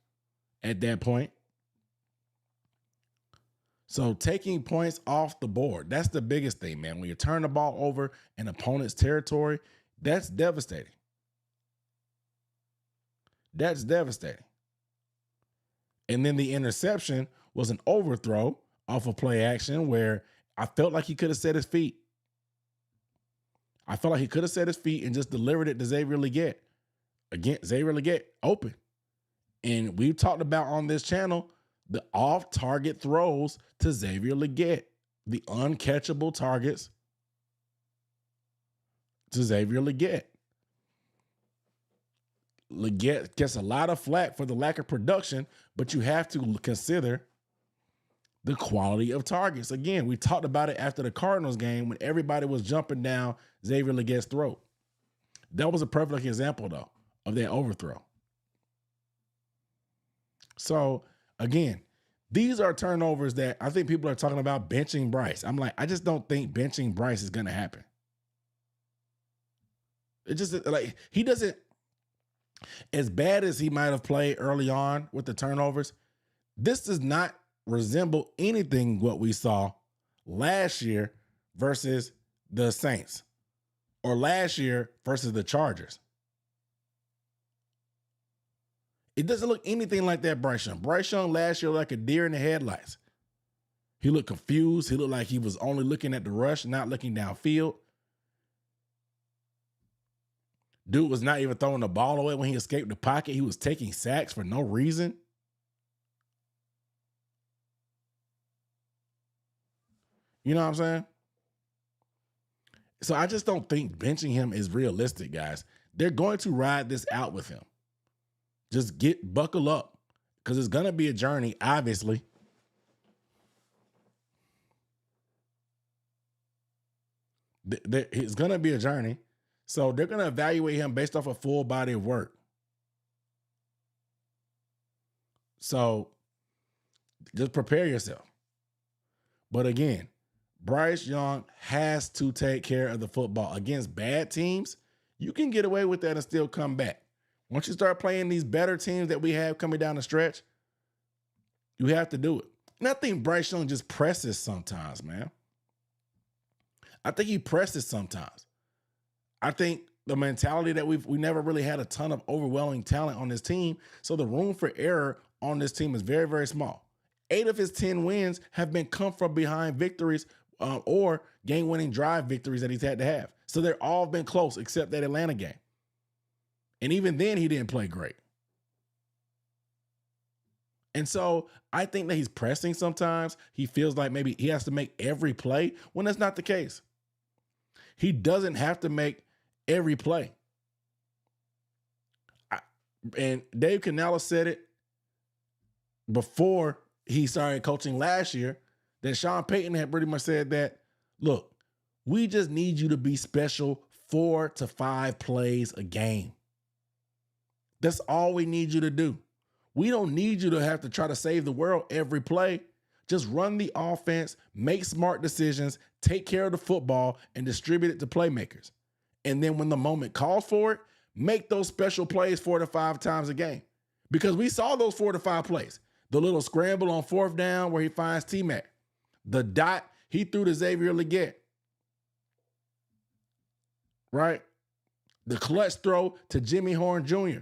at that point. So taking points off the board, that's the biggest thing, man. When you turn the ball over in opponent's territory, that's devastating. That's devastating. And then the interception was an overthrow off of play action where I felt like he could have set his feet. I felt like he could have set his feet and just delivered it to Xavier Legette. Again, Xavier Legette open. And we've talked about on this channel the off-target throws to Xavier Legette, the uncatchable targets to Xavier Legette. Legette gets a lot of flack for the lack of production, but you have to consider the quality of targets. Again, we talked about it after the Cardinals game when everybody was jumping down Xavier Legette's throat. That was a perfect example, though, of that overthrow. So, again, these are turnovers that I think people are talking about benching Bryce. I'm like, I just don't think benching Bryce is going to happen. It just, like, he doesn't, as bad as he might have played early on with the turnovers, this does not resemble anything what we saw last year versus the Saints or last year versus the Chargers. It doesn't look anything like that, Bryce Young. Bryce Young last year like a deer in the headlights. He looked confused. He looked like he was only looking at the rush, not looking downfield. Dude was not even throwing the ball away when he escaped the pocket. He was taking sacks for no reason. You know what I'm saying? So I just don't think benching him is realistic, guys. They're going to ride this out with him. Just buckle up, because it's going to be a journey, obviously. It's going to be a journey. So they're going to evaluate him based off a full body of work. So just prepare yourself. But again, Bryce Young has to take care of the football. Against bad teams, you can get away with that and still come back. Once you start playing these better teams that we have coming down the stretch, you have to do it. And I think Bryce Young just presses sometimes, man. I think he presses sometimes. I think the mentality that we never really had a ton of overwhelming talent on this team, so the room for error on this team is very, very small. 8 of his 10 wins have been come from behind victories or game-winning drive victories that he's had to have. So they're all been close except that Atlanta game. And even then, he didn't play great. And so I think that he's pressing sometimes. He feels like maybe he has to make every play when that's not the case. He doesn't have to make every play. And Dave Canales said it before he started coaching last year, that Sean Payton had pretty much said that, look, we just need you to be special 4 to 5 plays a game. That's all we need you to do. We don't need you to have to try to save the world every play. Just run the offense, make smart decisions, take care of the football, and distribute it to playmakers. And then when the moment calls for it, make those special plays 4 to 5 times a game. Because we saw those 4 to 5 plays. The little scramble on 4th down where he finds T-Mac. The dot he threw to Xavier Legette. Right? The clutch throw to Jimmy Horn Jr.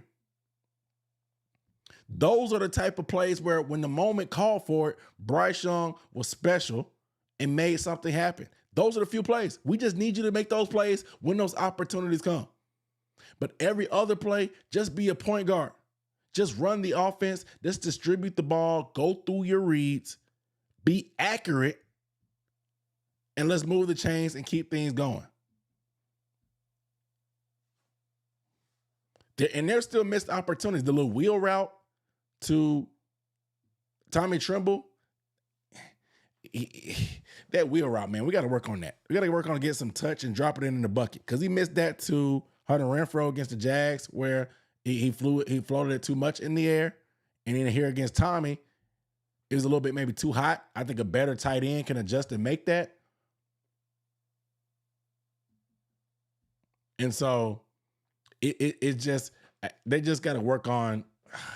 Those are the type of plays where when the moment called for it, Bryce Young was special and made something happen. Those are the few plays. We just need you to make those plays when those opportunities come. But every other play, just be a point guard. Just run the offense. Just distribute the ball. Go through your reads. Be accurate. And let's move the chains and keep things going. And there's still missed opportunities. The little wheel route to Tommy Tremble, that wheel route, man, we got to work on that. We got to work on getting some touch and drop it in the bucket because he missed that to Hunter Renfrow against the Jags where he floated it too much in the air. And then here against Tommy, it was a little bit maybe too hot. I think a better tight end can adjust and make that. And so it just, they just got to work on,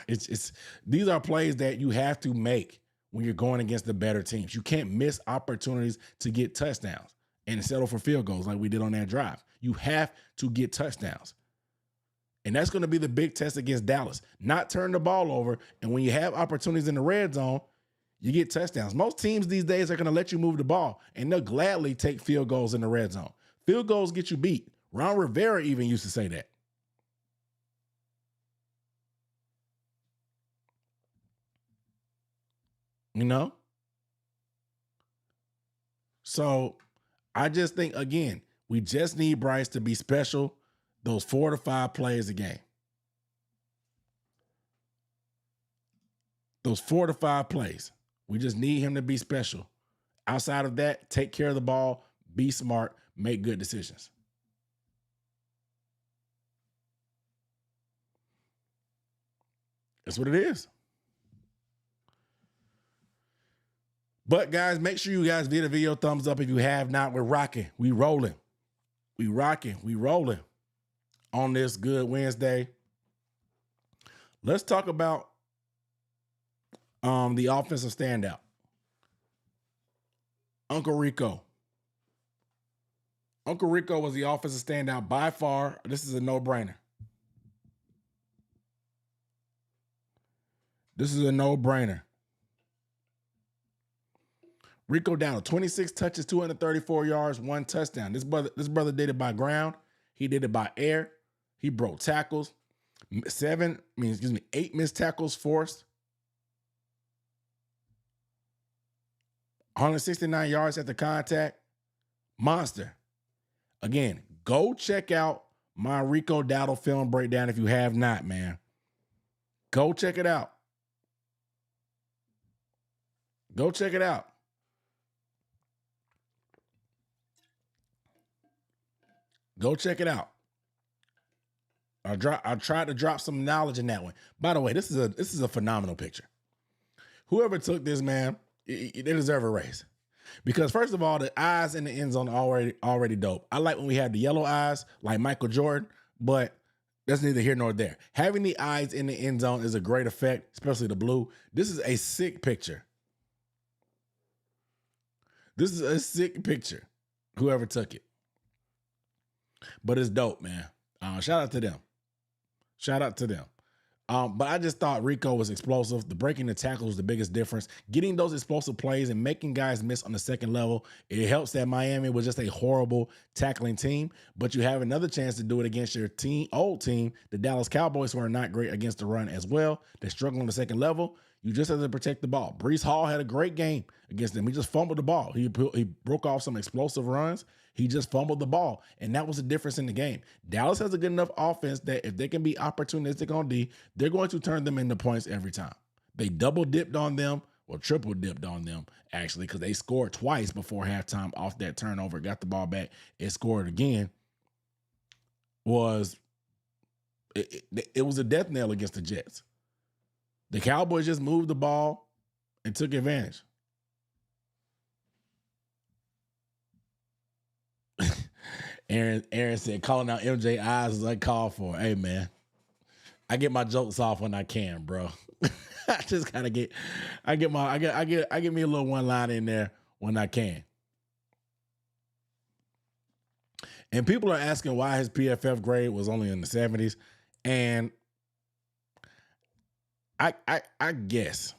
these are plays that you have to make when you're going against the better teams. You can't miss opportunities to get touchdowns and settle for field goals like we did on that drive. You have to get touchdowns. And that's going to be the big test against Dallas. Not turn the ball over. And when you have opportunities in the red zone, you get touchdowns. Most teams these days are going to let you move the ball, and they'll gladly take field goals in the red zone. Field goals get you beat. Ron Rivera even used to say that. You know? So I just think, again, we just need Bryce to be special those 4 to 5 plays a game. Those 4 to 5 plays. We just need him to be special. Outside of that, take care of the ball, be smart, make good decisions. That's what it is. But guys, make sure you guys give the video a thumbs up if you have not. We're rocking. We rolling. We rocking. We rolling on this good Wednesday. Let's talk about the offensive standout. Uncle Rico. Uncle Rico was the offensive standout by far. This is a no-brainer. This is a no-brainer. Rico Dowdle, 26 touches, 234 yards, 1 touchdown. This brother did it by ground. He did it by air. He broke tackles. 8 missed tackles forced. 169 yards at the contact. Monster. Again, go check out my Rico Dowdle film breakdown if you have not, man. Go check it out. Go check it out. Go check it out. I tried to drop some knowledge in that one. By the way, this is a phenomenal picture. Whoever took this, man, they deserve a raise. Because first of all, the eyes in the end zone are already dope. I like when we have the yellow eyes, like Michael Jordan, but that's neither here nor there. Having the eyes in the end zone is a great effect, especially the blue. This is a sick picture. This is a sick picture. Whoever took it. But it's dope, man. Shout out to them. Shout out to them. But I just thought Rico was explosive. The breaking the tackle was the biggest difference. Getting those explosive plays and making guys miss on the second level, it helps that Miami was just a horrible tackling team. But you have another chance to do it against your old team, the Dallas Cowboys, who are not great against the run as well. They struggle on the second level. You just have to protect the ball. Breece Hall had a great game against them. He just fumbled the ball. He broke off some explosive runs. He just fumbled the ball, and that was the difference in the game. Dallas has a good enough offense that if they can be opportunistic on D, they're going to turn them into points every time. They double-dipped on them, or triple-dipped on them, actually, because they scored twice before halftime off that turnover, got the ball back, and scored again. was it was a death knell against the Jets. The Cowboys just moved the ball and took advantage. Aaron said calling out MJ eyes is uncalled for. Hey man, I get my jokes off when I can, bro. I just gotta get I get me a little one line in there when I can. And people are asking why his PFF grade was only in the 70s. And I guess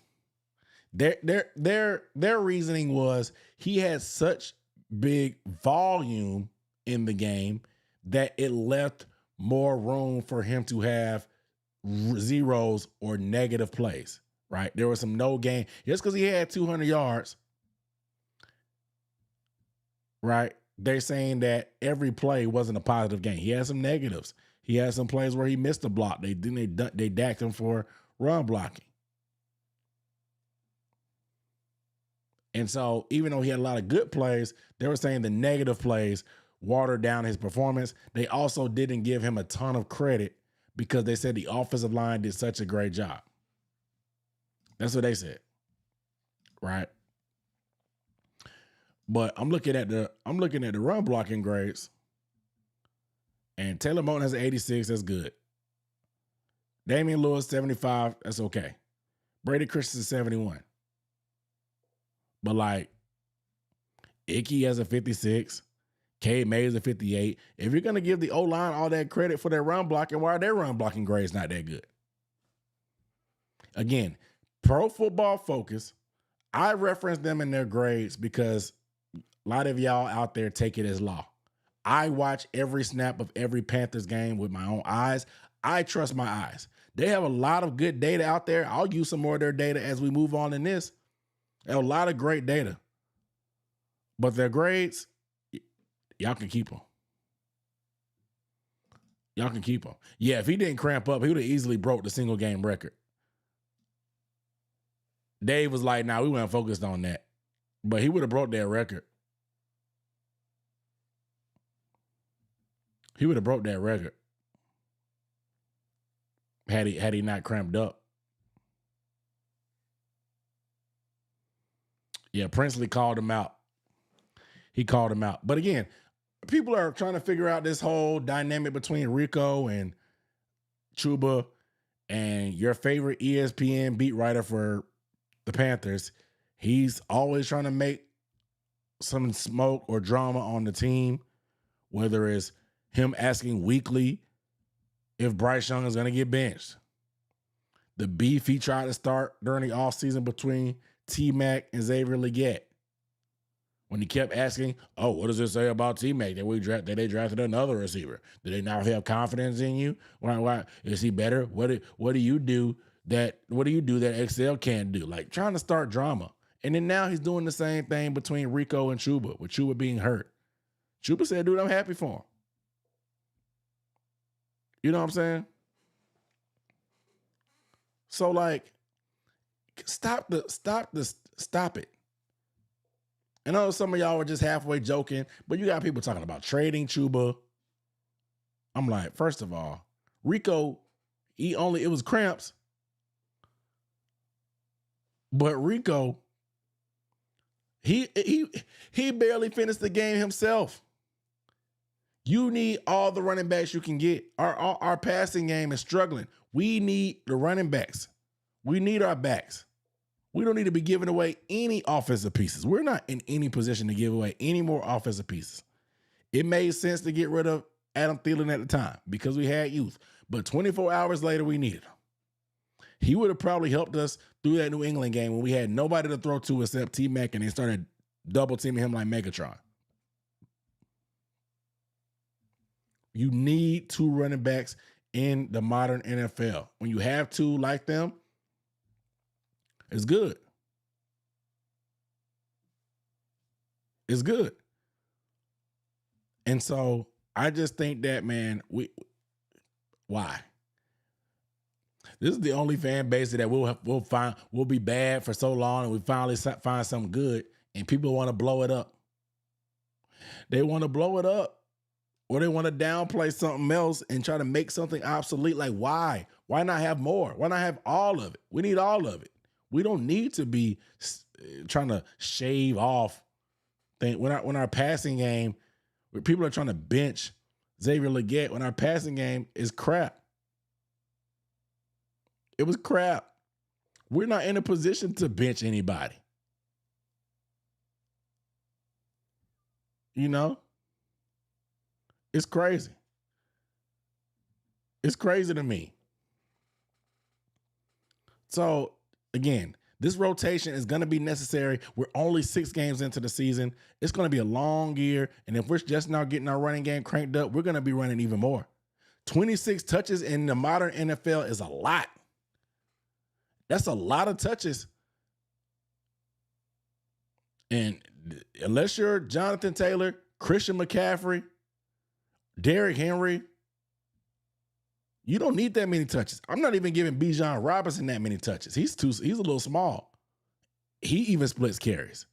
their reasoning was he had such big volume in the game that it left more room for him to have zeros or negative plays, right? There was some no gain. Just because he had 200 yards, right? They're saying that every play wasn't a positive gain. He had some negatives. He had some plays where he missed a block. They dacked him for run blocking. And so even though he had a lot of good plays, they were saying the negative plays watered down his performance. They also didn't give him a ton of credit because they said the offensive line did such a great job. That's what they said, right? But I'm looking at the run blocking grades, and Taylor Moton has an 86. That's good. Damian Lewis 75. That's okay. Brady Christensen 71. But like Icky has a 56. Cade Mays a 58. If you're gonna give the O-line all that credit for their run blocking, why are their run blocking grades not that good? Again, Pro Football Focus. I reference them in their grades because a lot of y'all out there take it as law. I watch every snap of every Panthers game with my own eyes. I trust my eyes. They have a lot of good data out there. I'll use some more of their data as we move on in this. They have a lot of great data. But their grades, y'all can keep them. Y'all can keep them. Yeah, if he didn't cramp up, he would have easily broke the single game record. Dave was like, nah, we weren't focused on that. But he would have broke that record. He would have broke that record had he not cramped up. Yeah, Princely called him out. He called him out. But again, people are trying to figure out this whole dynamic between Rico and Chuba and your favorite ESPN beat writer for the Panthers. He's always trying to make some smoke or drama on the team, whether it's him asking weekly if Bryce Young is going to get benched. The beef he tried to start during the offseason between T-Mac and Xavier Legette. When he kept asking, oh, what does it say about T-Mac that they drafted another receiver? Do they not have confidence in you? Why is he better? What do you do that Excel can't do? Like trying to start drama. And then now he's doing the same thing between Rico and Chuba, with Chuba being hurt. Chuba said, dude, I'm happy for him. You know what I'm saying? So like, stop it. I know some of y'all were just halfway joking, but you got people talking about trading Chuba. I'm like, first of all, Rico, it was cramps. But Rico, he barely finished the game himself. You need all the running backs you can get. Our passing game is struggling. We need the running backs. We need our backs. We don't need to be giving away any offensive pieces. We're not in any position to give away any more offensive pieces. It made sense to get rid of Adam Thielen at the time because we had youth. But 24 hours later, we needed him. He would have probably helped us through that New England game when we had nobody to throw to except T-Mac and they started double teaming him like Megatron. You need two running backs in the modern NFL. When you have two like them, it's good. It's good. And so I just think that, man, why? This is the only fan base that we'll be bad for so long and we finally find something good and people want to blow it up. They want to blow it up. or they want to downplay something else and try to make something obsolete. Like, why? Why not have more? Why not have all of it? We need all of it. We don't need to be trying to shave off things. When our passing game, where people are trying to bench Xavier Legette, when our passing game is crap. It was crap. We're not in a position to bench anybody. You know? It's crazy. It's crazy to me. So, again, this rotation is going to be necessary. We're only 6 games into the season. It's going to be a long year. And if we're just now getting our running game cranked up, we're going to be running even more. 26 touches in the modern NFL is a lot. That's a lot of touches. And unless you're Jonathan Taylor, Christian McCaffrey, Derrick Henry, you don't need that many touches. I'm not even giving Bijan Robinson that many touches. He's a little small. He even splits carries.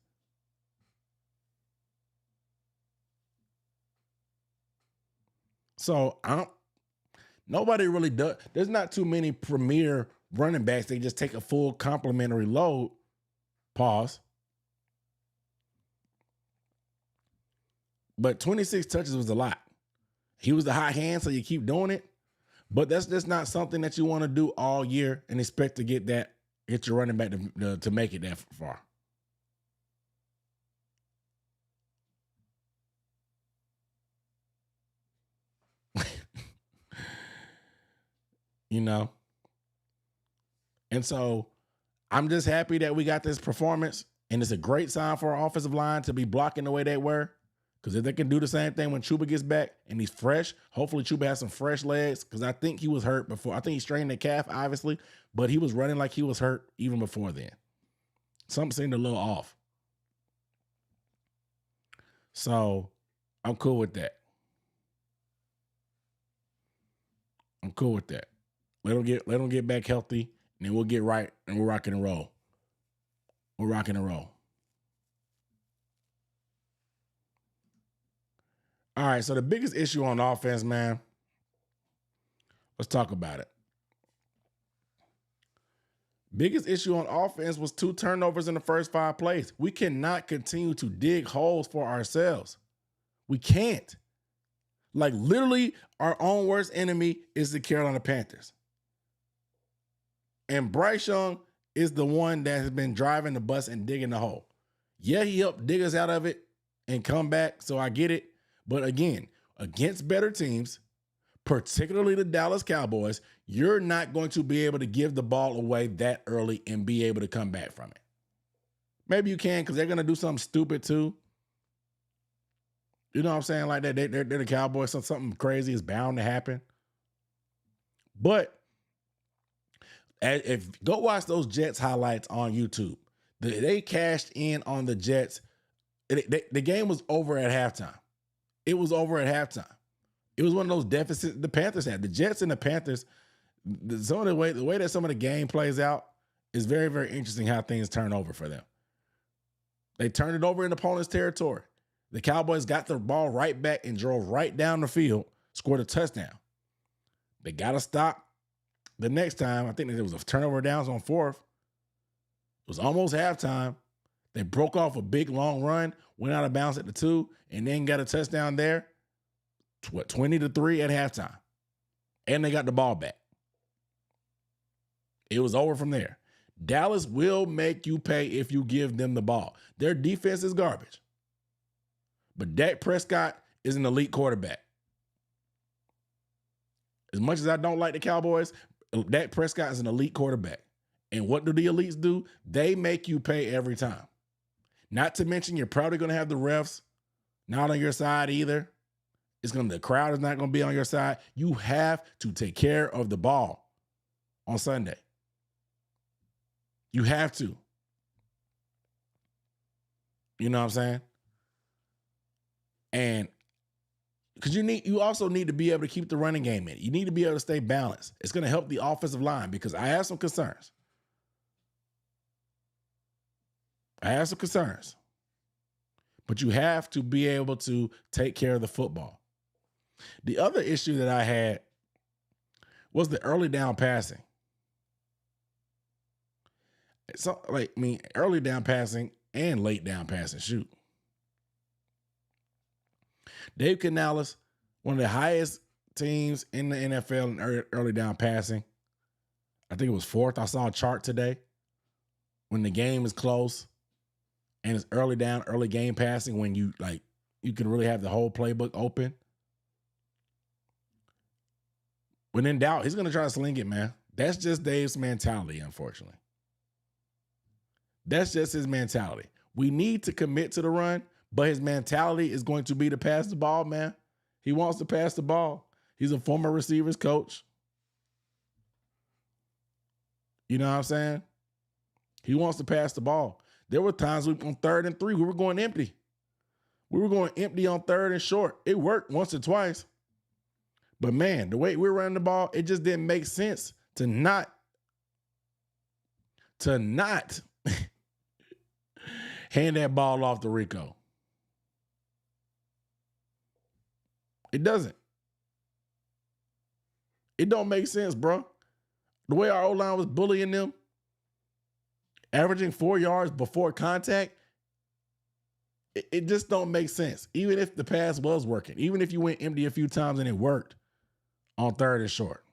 So nobody really does. There's not too many premier running backs. They just take a full complimentary load. Pause. But 26 touches was a lot. He was the hot hand, so you keep doing it. But that's just not something that you want to do all year and expect to get your running back to make it that far. You know? And so I'm just happy that we got this performance, and it's a great sign for our offensive line to be blocking the way they were. Because if they can do the same thing when Chuba gets back and he's fresh, hopefully Chuba has some fresh legs. Because I think he was hurt before. I think he strained the calf, obviously, but he was running like he was hurt even before then. Something seemed a little off. So I'm cool with that. I'm cool with that. Let them get back healthy, and then we'll get right, and we're rocking and roll. We're rocking and roll. All right, so the biggest issue on offense, man, let's talk about it. Biggest issue on offense was 2 turnovers in the first 5 plays. We cannot continue to dig holes for ourselves. We can't. Like, literally, our own worst enemy is the Carolina Panthers. And Bryce Young is the one that has been driving the bus and digging the hole. Yeah, he helped dig us out of it and come back, so I get it. But again, against better teams, particularly the Dallas Cowboys, you're not going to be able to give the ball away that early and be able to come back from it. Maybe you can, because they're going to do something stupid too. You know what I'm saying? Like that, they're the Cowboys, so something crazy is bound to happen. But if go watch those Jets highlights on YouTube, they cashed in on the Jets. The game was over at halftime. It was over at halftime. It was one of those deficits the Panthers had. The Jets and the Panthers, the way that some of the game plays out is very, very interesting how things turn over for them. They turned it over in opponent's territory. The Cowboys got the ball right back and drove right down the field, scored a touchdown. They got to stop the next time. I think there was a turnover downs on 4th. It was almost halftime. They broke off a big, long run, went out of bounds at the 2, and then got a touchdown there. 20-3 at halftime. And they got the ball back. It was over from there. Dallas will make you pay if you give them the ball. Their defense is garbage. But Dak Prescott is an elite quarterback. As much as I don't like the Cowboys, Dak Prescott is an elite quarterback. And what do the elites do? They make you pay every time. Not to mention, you're probably going to have the refs not on your side either. The crowd is not going to be on your side. You have to take care of the ball on Sunday. You have to. You know what I'm saying? And because you also need to be able to keep the running game in. You need to be able to stay balanced. It's going to help the offensive line because I have some concerns. But you have to be able to take care of the football. The other issue that I had was the early down passing. So, early down passing and late down passing. Shoot. Dave Canales, one of the highest teams in the NFL in early down passing. I think it was fourth. I saw a chart today. When the game is close and it's early down, early game passing, when you can really have the whole playbook open. When in doubt, he's going to try to sling it, man. That's just Dave's mentality, unfortunately. That's just his mentality. We need to commit to the run, but his mentality is going to be to pass the ball, man. He wants to pass the ball. He's a former receivers coach. You know what I'm saying? He wants to pass the ball. There were times on 3rd and 3, we were going empty. We were going empty on 3rd and short. It worked once or twice. But man, the way we were running the ball, it just didn't make sense to not hand that ball off to Rico. It doesn't. It don't make sense, bro. The way our O-line was bullying them, averaging 4 yards before contact, it just don't make sense. Even if the pass was working, even if you went empty a few times and it worked on 3rd and short,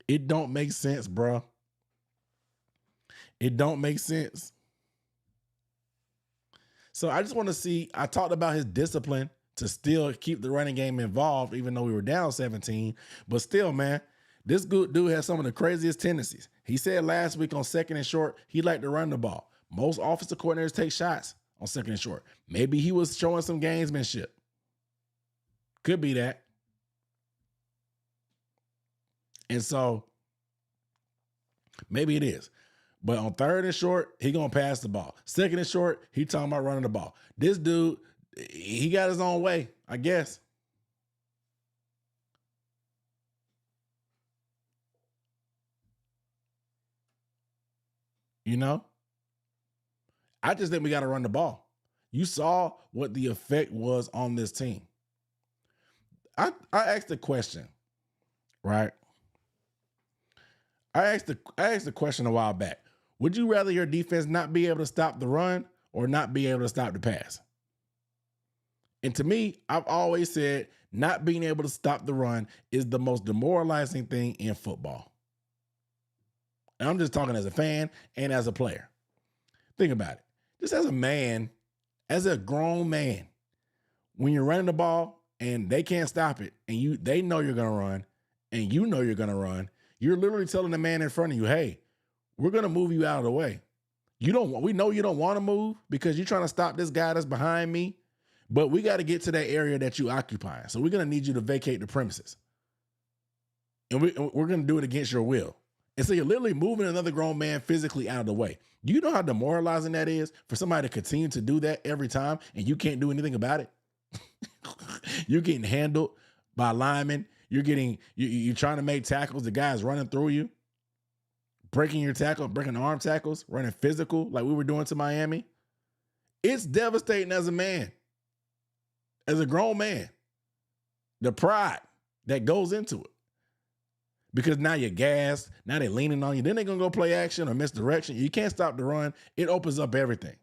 it don't make sense, bro. It don't make sense. So I just want to see, I talked about his discipline to still keep the running game involved, even though we were down 17. But still, man, this good dude has some of the craziest tendencies. He said last week on 2nd and short, he liked to run the ball. Most offensive coordinators take shots on 2nd and short. Maybe he was showing some gamesmanship. Could be that. And so maybe it is. But on 3rd and short, he going to pass the ball. 2nd and short, he talking about running the ball. This dude, he got his own way, I guess. You know? I just think we got to run the ball. You saw what the effect was on this team. I asked a question, right? I asked the question a while back. Would you rather your defense not be able to stop the run or not be able to stop the pass? And to me, I've always said not being able to stop the run is the most demoralizing thing in football. And I'm just talking as a fan and as a player. Think about it. Just as a man, as a grown man, when you're running the ball and they can't stop it and they know you're going to run and you know you're going to run, you're literally telling the man in front of you, hey, we're going to move you out of the way. We know you don't want to move because you're trying to stop this guy that's behind me, but we got to get to that area that you occupy. So we're going to need you to vacate the premises. And we're going to do it against your will. And so you're literally moving another grown man physically out of the way. Do you know how demoralizing that is for somebody to continue to do that every time and you can't do anything about it? You're getting handled by linemen. You're trying to make tackles. The guy's running through you, breaking your tackle, breaking arm tackles, running physical like we were doing to Miami. It's devastating as a man, as a grown man, the pride that goes into it. Because now you're gassed. Now they're leaning on you. Then they're going to go play action or misdirection. You can't stop the run. It opens up everything.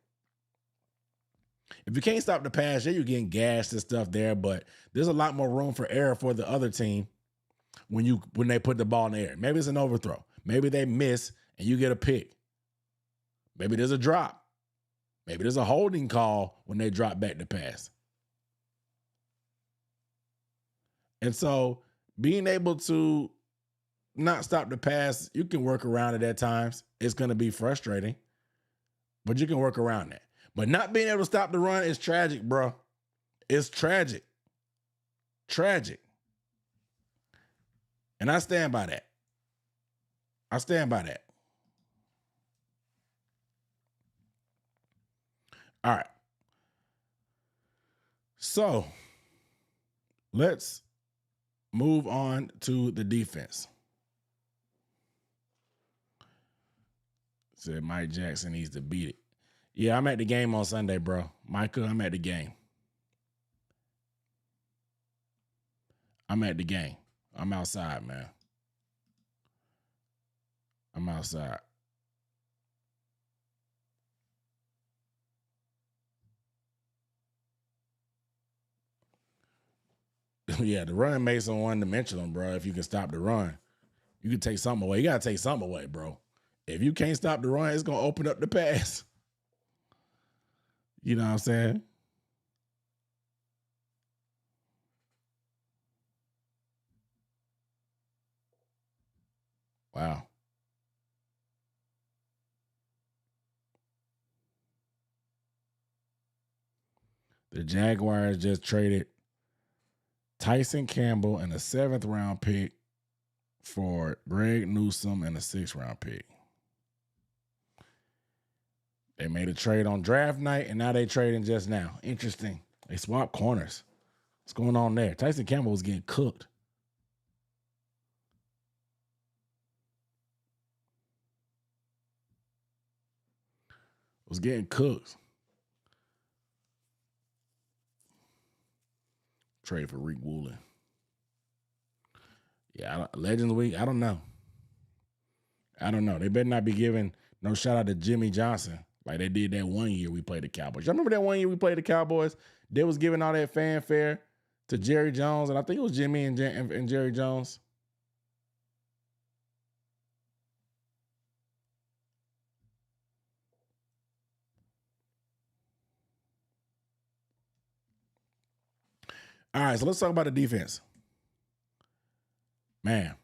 If you can't stop the pass, yeah, you're getting gassed and stuff there, but there's a lot more room for error for the other team when they put the ball in the air. Maybe it's an overthrow. Maybe they miss and you get a pick. Maybe there's a drop. Maybe there's a holding call when they drop back to pass. And so being able to not stop the pass, you can work around it at times. It's going to be frustrating, but you can work around that. But not being able to stop the run is tragic, bro. It's tragic. Tragic. And I stand by that. I stand by that. All right. So let's move on to the defense. Said Mike Jackson needs to beat it. Yeah, I'm at the game on Sunday, bro. Micah, I'm at the game. I'm at the game. I'm outside, man. I'm outside. Yeah, the run makes them one-dimensional, bro. If you can stop the run, you can take something away. You got to take something away, bro. If you can't stop the run, it's going to open up the pass. You know what I'm saying? Wow. The Jaguars just traded Tyson Campbell and a 7th-round pick for Greg Newsome and a 6th-round pick. They made a trade on draft night, and now they trading just now. Interesting. They swapped corners. What's going on there? Tyson Campbell was getting cooked. Was getting cooked. Trade for Rick Woolen. Yeah, Legends Week, I don't know. They better not be giving no shout out to Jimmy Johnson like they did that one year we played the Cowboys. Y'all remember that one year we played the Cowboys? They was giving all that fanfare to Jerry Jones, and I think it was Jimmy and Jerry Jones. All right, so let's talk about the defense. Man,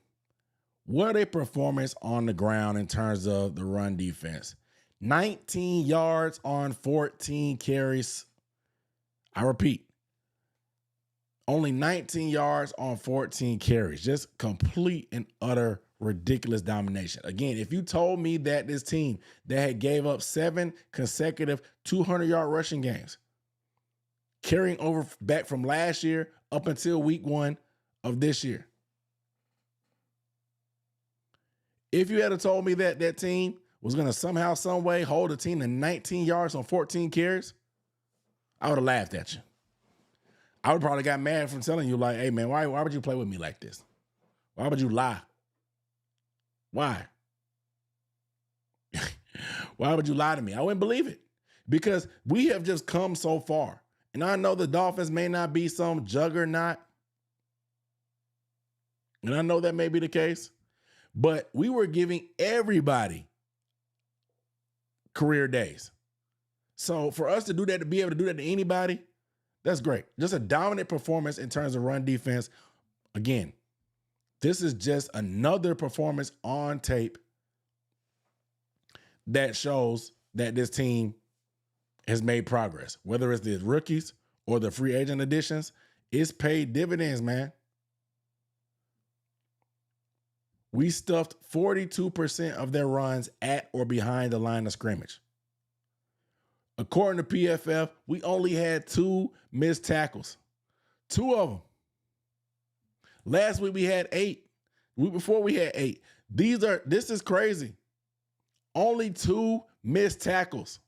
what a performance on the ground in terms of the run defense. 19 yards on 14 carries. I repeat, only 19 yards on 14 carries. Just complete and utter ridiculous domination. Again, if you told me that this team that had gave up 7 consecutive 200-yard rushing games, carrying over back from last year up until week 1 of this year. If you had told me that that team was going to somehow, some way hold a team to 19 yards on 14 carries, I would have laughed at you. I would probably got mad from telling you like, hey man, why would you play with me like this? Why would you lie? Why? Why would you lie to me? I wouldn't believe it because we have just come so far. And I know the Dolphins may not be some juggernaut. And I know that may be the case. But we were giving everybody career days. So for us to do that, to be able to do that to anybody, that's great. Just a dominant performance in terms of run defense. Again, this is just another performance on tape that shows that this team has made progress. Whether it's the rookies or the free agent additions, it's paid dividends, man. We stuffed 42% of their runs at or behind the line of scrimmage. According to PFF, we only had 2 missed tackles. 2 of them. Last week we had 8. The week before we had 8. This is crazy. Only 2 missed tackles.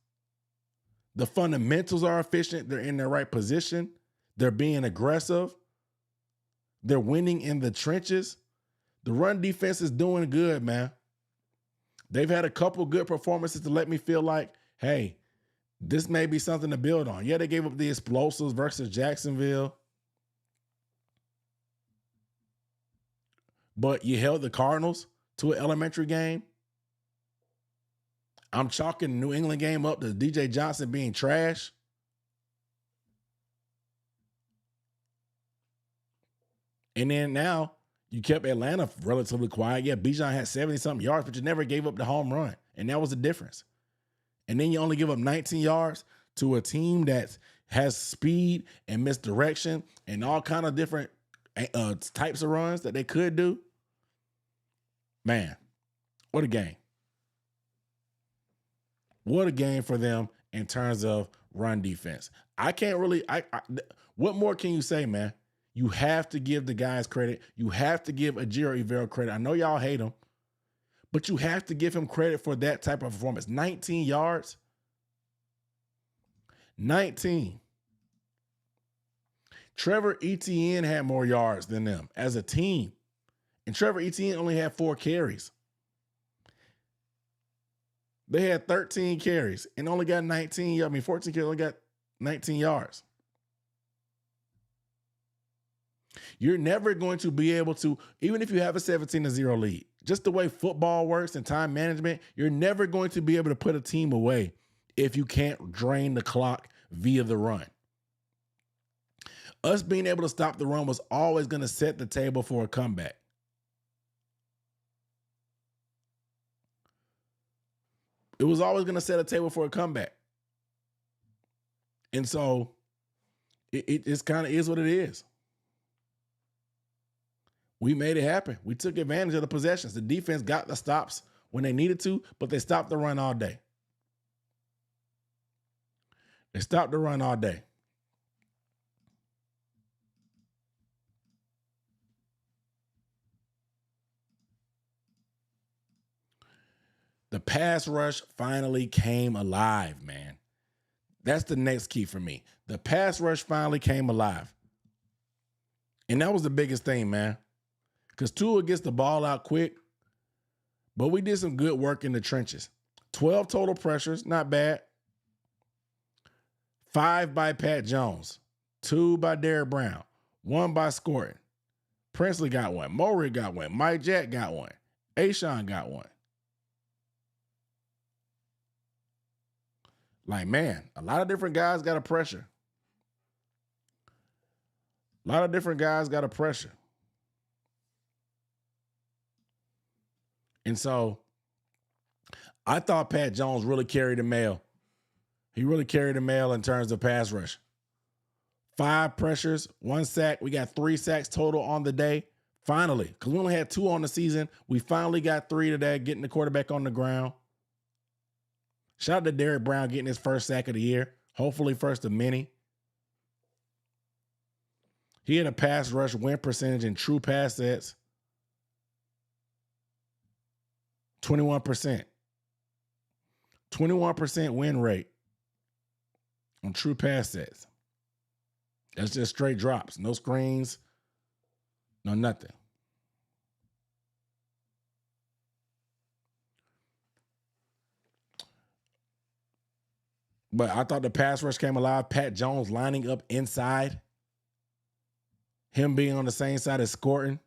The fundamentals are efficient. They're in their right position. They're being aggressive. They're winning in the trenches. The run defense is doing good, man. They've had a couple good performances to let me feel like, hey, this may be something to build on. Yeah, they gave up the explosives versus Jacksonville. But you held the Cardinals to an elementary game. I'm chalking the New England game up to DJ Johnson being trash. And then now you kept Atlanta relatively quiet. Yeah, Bijan had 70-something yards, but you never gave up the home run. And that was the difference. And then you only give up 19 yards to a team that has speed and misdirection and all kind of different types of runs that they could do. Man, what a game. What a game for them in terms of run defense. I can't really, what more can you say, man? You have to give the guys credit. You have to give Ajiro Evero credit. I know y'all hate him, but you have to give him credit for that type of performance. 19 yards. 19. Trevor Etienne had more yards than them as a team. And Trevor Etienne only had 4 carries. They had 13 carries and only got 14 carries, only got 19 yards. You're never going to be able to, even if you have a 17-0 lead, just the way football works and time management, you're never going to be able to put a team away if you can't drain the clock via the run. Us being able to stop the run was always going to set the table for a comeback. It was always going to set a table for a comeback. And so it's kind of is what it is. We made it happen. We took advantage of the possessions. The defense got the stops when they needed to, but they stopped the run all day. They stopped the run all day. The pass rush finally came alive, man. That's the next key for me. The pass rush finally came alive. And that was the biggest thing, man. Because Tua gets the ball out quick, but we did some good work in the trenches. 12 total pressures, not bad. 5 by Pat Jones, 2 by Derrick Brown, 1 by Scoring. Princely got 1. Moehrig got 1. Mike Jack got 1. Ashawn got 1. Like, man, a lot of different guys got a pressure. A lot of different guys got a pressure. And so I thought Pat Jones really carried the mail. He really carried the mail in terms of pass rush. 5 pressures, 1 sack. We got 3 sacks total on the day. Finally, because we only had 2 on the season. We finally got 3 today, getting the quarterback on the ground. Shout out to Derrick Brown getting his first sack of the year. Hopefully first of many. He had a pass rush win percentage in true pass sets. 21%. 21% win rate on true pass sets. That's just straight drops. No screens. No nothing. But I thought the pass rush came alive. Pat Jones lining up inside. Him being on the same side as Scorton.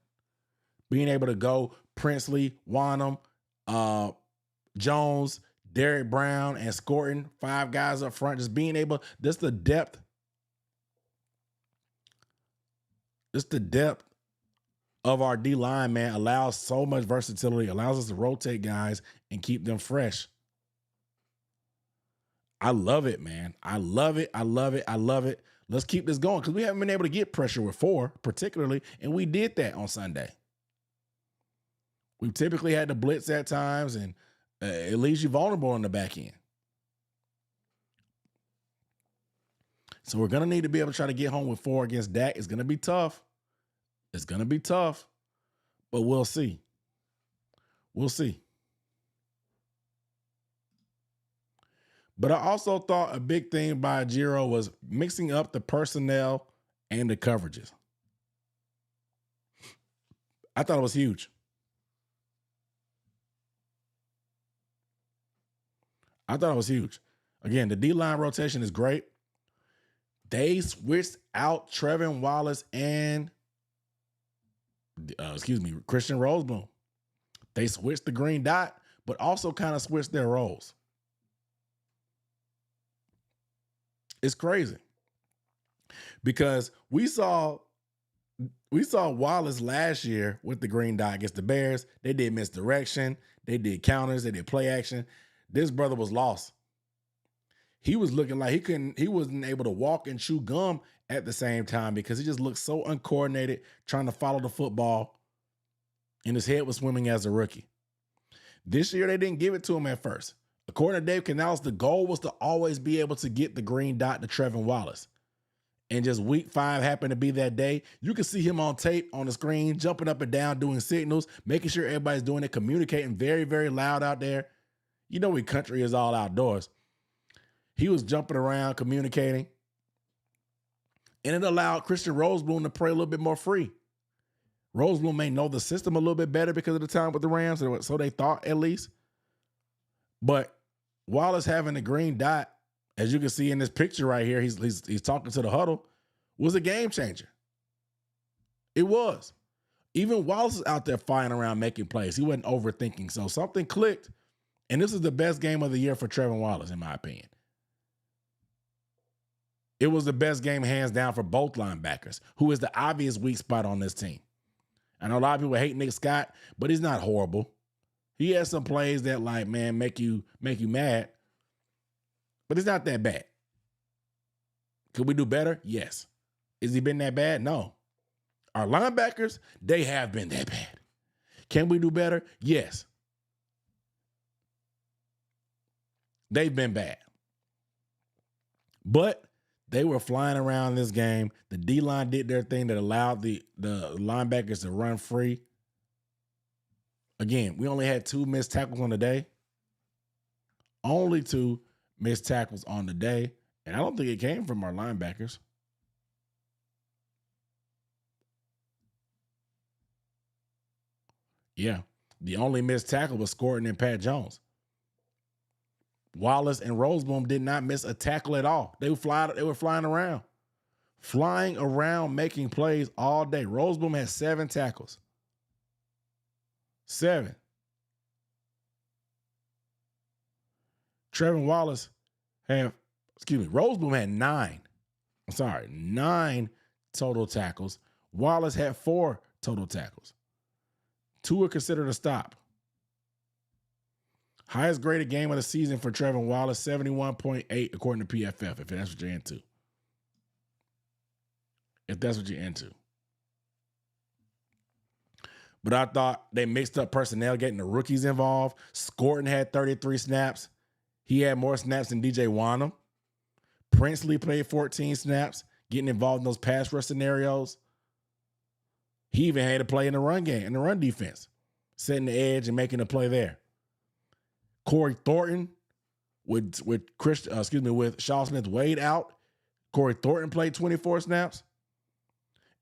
Being able to go Princely, Wanham, Jones, Derrick Brown, and Scorton. 5 guys up front. Just being able, this the depth. This the depth of our D-line, man. Allows so much versatility. Allows us to rotate guys and keep them fresh. I love it, man. I love it. I love it. I love it. Let's keep this going because we haven't been able to get pressure with 4, particularly, and we did that on Sunday. We've typically had to blitz at times, and it leaves you vulnerable on the back end. So we're going to need to be able to try to get home with 4 against Dak. It's going to be tough. It's going to be tough, but we'll see. We'll see. But I also thought a big thing by Giro was mixing up the personnel and the coverages. I thought it was huge. I thought it was huge. Again, the D-line rotation is great. They switched out Trevon Wallace and, Christian Rosebloom. They switched the green dot, but also kind of switched their roles. It's crazy because we saw Wallace last year with the green dot against the Bears. They did misdirection. They did counters. They did play action. This brother was lost. He was looking like he wasn't able to walk and chew gum at the same time because he just looked so uncoordinated trying to follow the football, and his head was swimming as a rookie. This year, they didn't give it to him at first. According to Dave Canales, the goal was to always be able to get the green dot to Trevon Wallace. And just week 5 happened to be that day. You can see him on tape on the screen, jumping up and down, doing signals, making sure everybody's doing it, communicating very, very loud out there. You know, country is all outdoors. He was jumping around, communicating. And it allowed Christian Rosebloom to play a little bit more free. Rosebloom may know the system a little bit better because of the time with the Rams, so they thought at least. But Wallace having the green dot, as you can see in this picture right here, he's talking to the huddle, was a game changer. It was. Even Wallace is out there flying around making plays. He wasn't overthinking. So something clicked, and this is the best game of the year for Trevon Wallace, in my opinion. It was the best game hands down for both linebackers, who is the obvious weak spot on this team. I know a lot of people hate Nick Scott, but he's not horrible. He has some plays that, like, man, make you mad, but it's not that bad. Could we do better? Yes. Has he been that bad? No. Our linebackers, they have been that bad. Can we do better? Yes. They've been bad. But they were flying around this game. The D-line did their thing that allowed the linebackers to run free. Again, we only had 2 missed tackles on the day. Only 2 missed tackles on the day. And I don't think it came from our linebackers. Yeah. The only missed tackle was Scorton and Pat Jones. Wallace and Rosebloom did not miss a tackle at all. They were flying around. Flying around, making plays all day. Rosebloom had 7 tackles. 7. Trevon Wallace Rosebloom had 9. 9 total tackles. Wallace had 4 total tackles. 2 are considered a stop. Highest graded game of the season for Trevon Wallace, 71.8 according to PFF, if that's what you're into. If that's what you're into. But I thought they mixed up personnel, getting the rookies involved. Scorton had 33 snaps. He had more snaps than DJ Wanham. Princely played 14 snaps, getting involved in those pass rush scenarios. He even had a play in the run game, in the run defense, setting the edge and making a play there. Corey Thornton with Shaw Smith-Wade out. Corey Thornton played 24 snaps.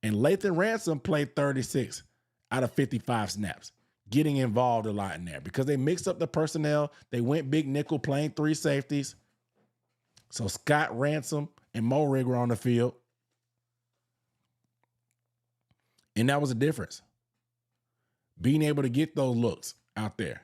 And Lathan Ransom played 36 out of 55 snaps, getting involved a lot in there because they mixed up the personnel. They went big nickel, playing 3 safeties. So Scott, Ransom, and Moehrig were on the field. And that was a difference. Being able to get those looks out there.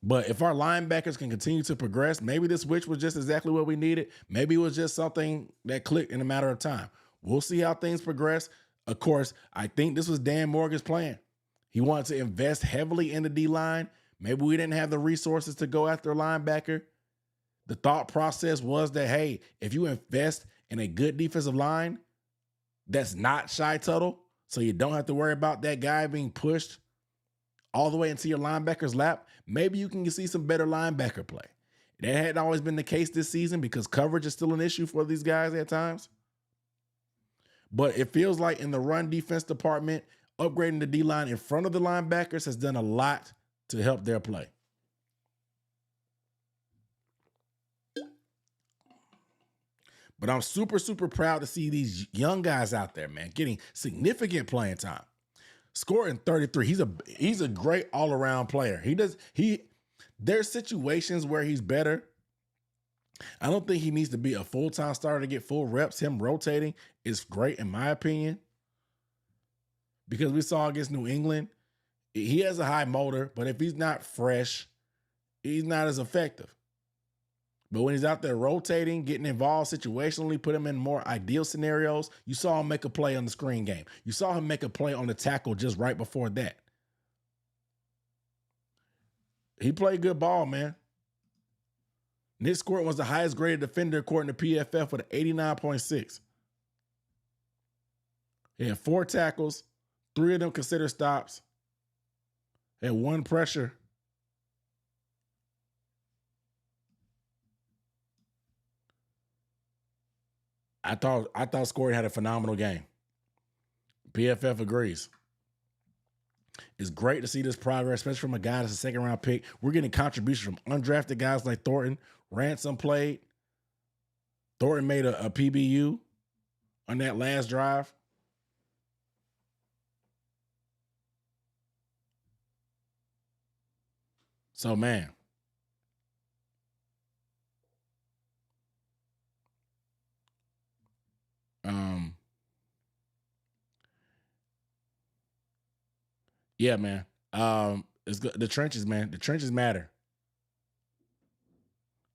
But if our linebackers can continue to progress, maybe this switch was just exactly what we needed. Maybe it was just something that clicked in a matter of time. We'll see how things progress. Of course, I think this was Dan Morgan's plan. He wanted to invest heavily in the D-line. Maybe we didn't have the resources to go after a linebacker. The thought process was that, hey, if you invest in a good defensive line that's not Shy Tuttle, so you don't have to worry about that guy being pushed all the way into your linebacker's lap, maybe you can see some better linebacker play. That hadn't always been the case this season because coverage is still an issue for these guys at times. But it feels like in the run defense department, upgrading the D-line in front of the linebackers has done a lot to help their play. But I'm super, super proud to see these young guys out there, man, getting significant playing time. Scoring 33. He's a great all-around player. There's situations where he's better. I don't think he needs to be a full-time starter to get full reps. Him rotating is great in my opinion. Because we saw against New England, he has a high motor, but if he's not fresh, he's not as effective. But when he's out there rotating, getting involved situationally, put him in more ideal scenarios, you saw him make a play on the screen game. You saw him make a play on the tackle just right before that. He played good ball, man. Nick Scorton was the highest graded defender according to PFF with an 89.6. He had 4 tackles, 3 of them considered stops, had 1 pressure. I thought Scorton had a phenomenal game. PFF agrees. It's great to see this progress, especially from a guy that's a second-round pick. We're getting contributions from undrafted guys like Thornton, Ransom played. Thornton made a PBU on that last drive. So, man. Yeah, man. It's good. The trenches, man. The trenches matter.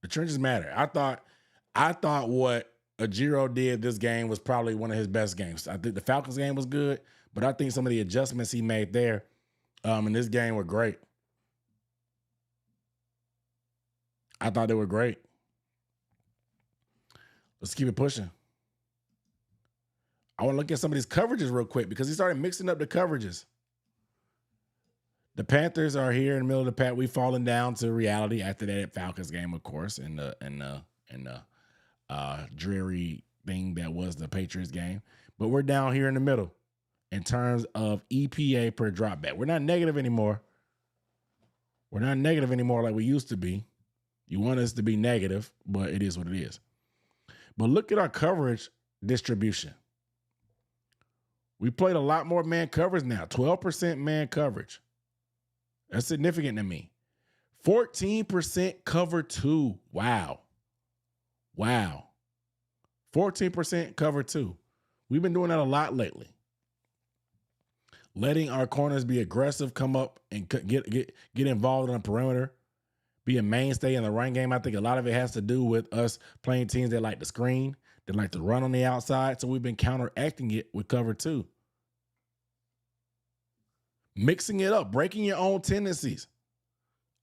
The trenches matter. I thought what Ajiro did this game was probably one of his best games. I think the Falcons game was good, but I think some of the adjustments he made there in this game were great. I thought they were great. Let's keep it pushing. I want to look at some of these coverages real quick because he started mixing up the coverages. The Panthers are here in the middle of the pack. We've fallen down to reality after that Falcons game, of course, and the dreary thing that was the Patriots game. But we're down here in the middle in terms of EPA per dropback. We're not negative anymore. We're not negative anymore like we used to be. You want us to be negative, but it is what it is. But look at our coverage distribution. We played a lot more man coverage now, 12% man coverage. That's significant to me. 14% cover 2. Wow. 14% cover 2. We've been doing that a lot lately. Letting our corners be aggressive, come up and get involved on the perimeter, be a mainstay in the run game. I think a lot of it has to do with us playing teams that like to screen, that like to run on the outside. So we've been counteracting it with cover 2. Mixing it up, breaking your own tendencies.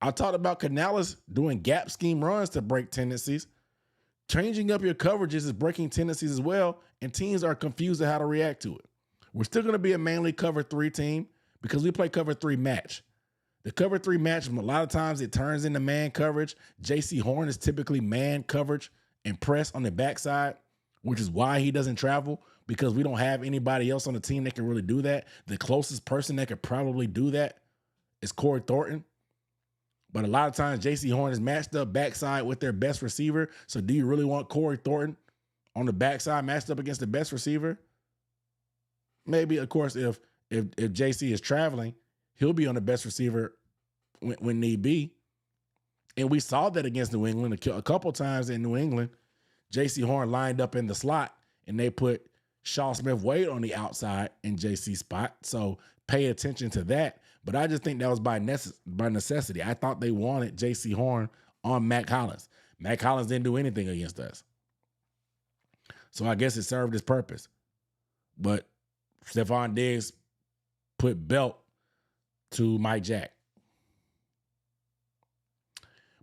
I talked about Canales doing gap scheme runs to break tendencies. Changing up your coverages is breaking tendencies as well, and teams are confused at how to react to it. We're still going to be a mainly cover 3 team because we play cover 3 match. The cover 3 match, a lot of times it turns into man coverage. J.C. Horn is typically man coverage and press on the backside, which is why he doesn't travel, because we don't have anybody else on the team that can really do that. The closest person that could probably do that is Corey Thornton. But a lot of times J.C. Horn is matched up backside with their best receiver. So do you really want Corey Thornton on the backside matched up against the best receiver? Maybe, of course, if J.C. is traveling, he'll be on the best receiver when need be. And we saw that against New England a couple times in New England. J.C. Horn lined up in the slot, and they put Shaw Smith-Wade on the outside in J.C. spot. So pay attention to that. But I just think that was by necessity. I thought they wanted J.C. Horn on Mack Hollins. Mack Hollins didn't do anything against us. So I guess it served its purpose. But Stephon Diggs put belt to Mike Jack.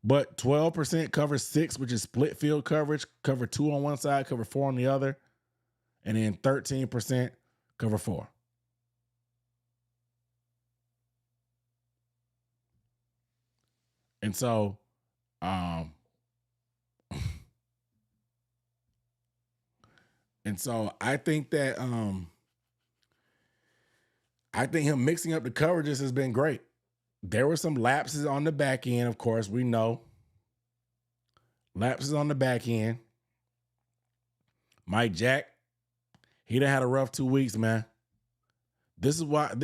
But 12% cover 6, which is split field coverage, cover 2 on one side, cover 4 on the other. And then 13% cover 4. And so, I think that I think him mixing up the coverages has been great. There were some lapses on the back end, of course, we know. Lapses on the back end. Mike Jack, he done had a rough 2 weeks, man. This is why,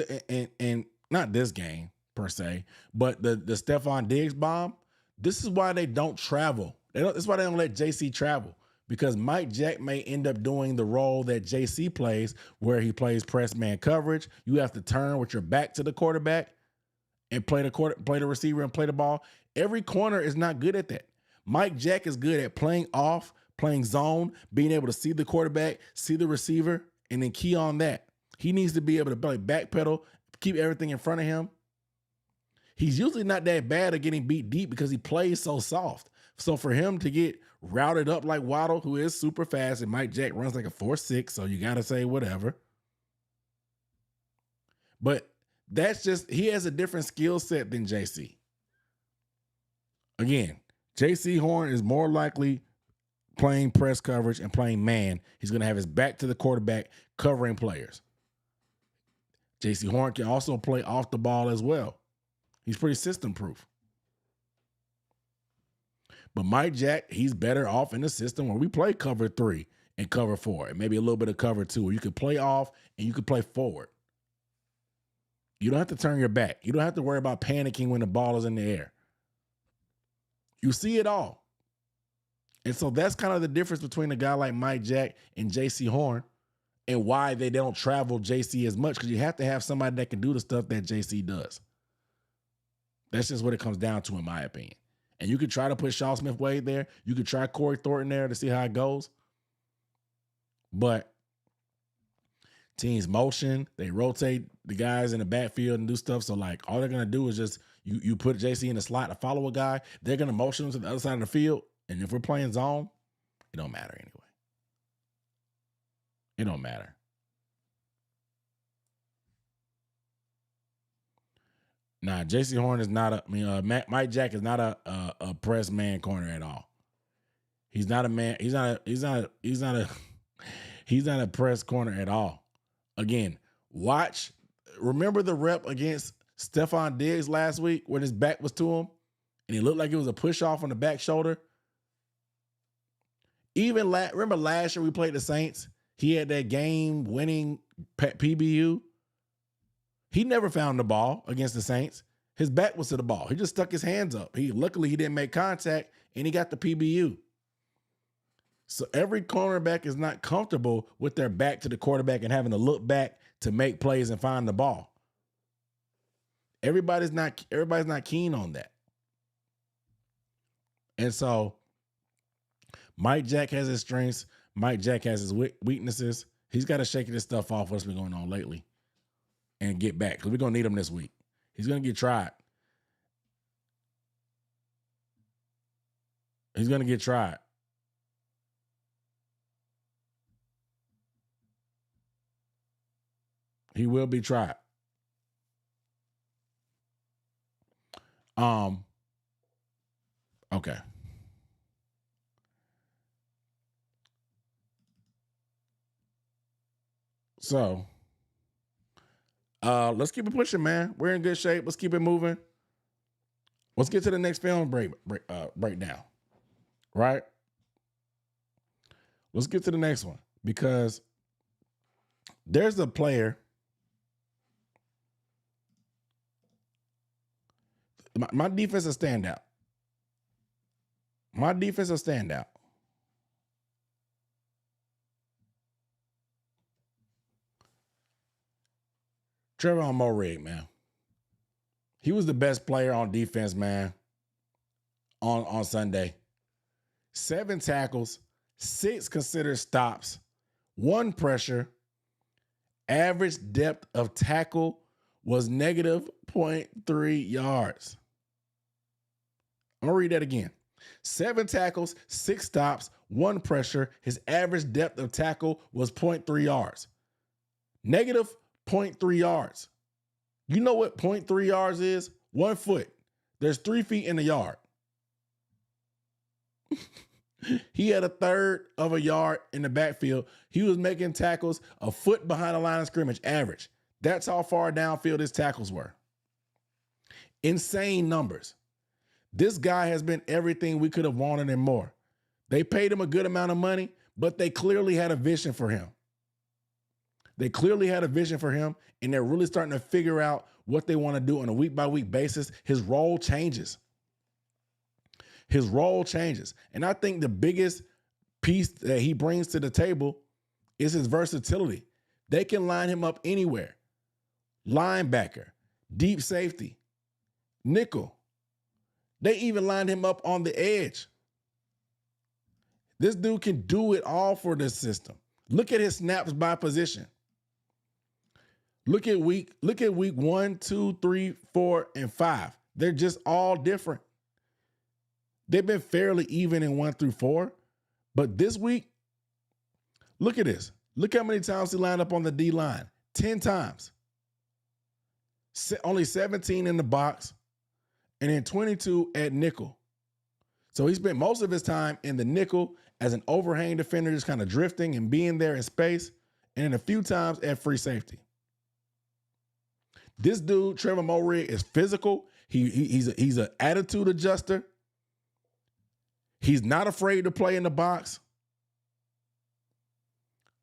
and not this game per se, but the Stephon Diggs bomb, this is why they don't travel. That's why they don't let JC travel, because Mike Jack may end up doing the role that JC plays, where he plays press man coverage. You have to turn with your back to the quarterback and play the receiver and play the ball. Every corner is not good at that. Mike Jack is good at playing off, playing zone, being able to see the quarterback, see the receiver, and then key on that. He needs to be able to play backpedal, keep everything in front of him. He's usually not that bad at getting beat deep because he plays so soft. So for him to get routed up like Waddle, who is super fast, and Mike Jack runs like a 4.6, so you got to say whatever. But that's just, he has a different skill set than JC. Again, JC Horn is more likely playing press coverage and playing man. He's going to have his back to the quarterback covering players. JC Horn can also play off the ball as well. He's pretty system proof. But Mike Jack, he's better off in the system where we play cover 3 and cover 4, and maybe a little bit of cover 2, where you could play off and you could play forward. You don't have to turn your back. You don't have to worry about panicking when the ball is in the air. You see it all. And so that's kind of the difference between a guy like Mike Jack and J.C. Horn, and why they don't travel J.C. as much, because you have to have somebody that can do the stuff that J.C. does. That's just what it comes down to, in my opinion. And you could try to put Shaw Smith-Wade there. You could try Corey Thornton there to see how it goes. But teams motion, they rotate the guys in the backfield and do stuff. So, like, all they're going to do is just, you put JC in the slot to follow a guy. They're going to motion him to the other side of the field. And if we're playing zone, it don't matter anyway. It don't matter. Nah, J.C. Horn is not Mike Jack is not a press man corner at all. He's not a man. He's not a press corner at all. Again, remember the rep against Stephon Diggs last week when his back was to him and it looked like it was a push off on the back shoulder? Remember last year we played the Saints? He had that game-winning PBU. He never found the ball against the Saints. His back was to the ball. He just stuck his hands up. Luckily, he didn't make contact, and he got the PBU. So every cornerback is not comfortable with their back to the quarterback and having to look back to make plays and find the ball. Everybody's not keen on that. And so Mike Jack has his strengths. Mike Jack has his weaknesses. He's got to shake this stuff off, what's been going on lately, and get back, because we're going to need him this week. He's going to get tried. He's going to get tried. He will be tried. Okay. So, let's keep it pushing, man. We're in good shape. Let's keep it moving. Let's get to the next film breakdown. Right? Let's get to the next one, because there's a player. My defense is standout. My defense is standout. Trevon Moehrig, man. He was the best player on defense, man, on Sunday. 7 tackles, 6 considered stops, 1 pressure. Average depth of tackle was negative 0.3 yards. I'm going to read that again. 7 tackles, 6 stops, 1 pressure. His average depth of tackle was 0.3 yards. Negative 0.3 yards. You know what 0.3 yards is? 1 foot. There's 3 feet in the yard. He had a third of a yard in the backfield. He was making tackles a foot behind the line of scrimmage, average. That's how far downfield his tackles were. Insane numbers. This guy has been everything we could have wanted and more. They paid him a good amount of money, but they clearly had a vision for him. They clearly had a vision for him, and they're really starting to figure out what they want to do on a week-by-week basis. His role changes. His role changes. And I think the biggest piece that he brings to the table is his versatility. They can line him up anywhere. Linebacker, deep safety, nickel. They even lined him up on the edge. This dude can do it all for this system. Look at his snaps by position. Look at week 1, 2, 3, 4, and 5. They're just all different. They've been fairly even in 1 through 4. But this week, look at this. Look how many times he lined up on the D line. 10 times. Only 17 in the box, and then 22 at nickel. So he spent most of his time in the nickel as an overhang defender, just kind of drifting and being there in space, and then a few times at free safety. This dude, Trevon Moehrig, is physical. He's an attitude adjuster. He's not afraid to play in the box.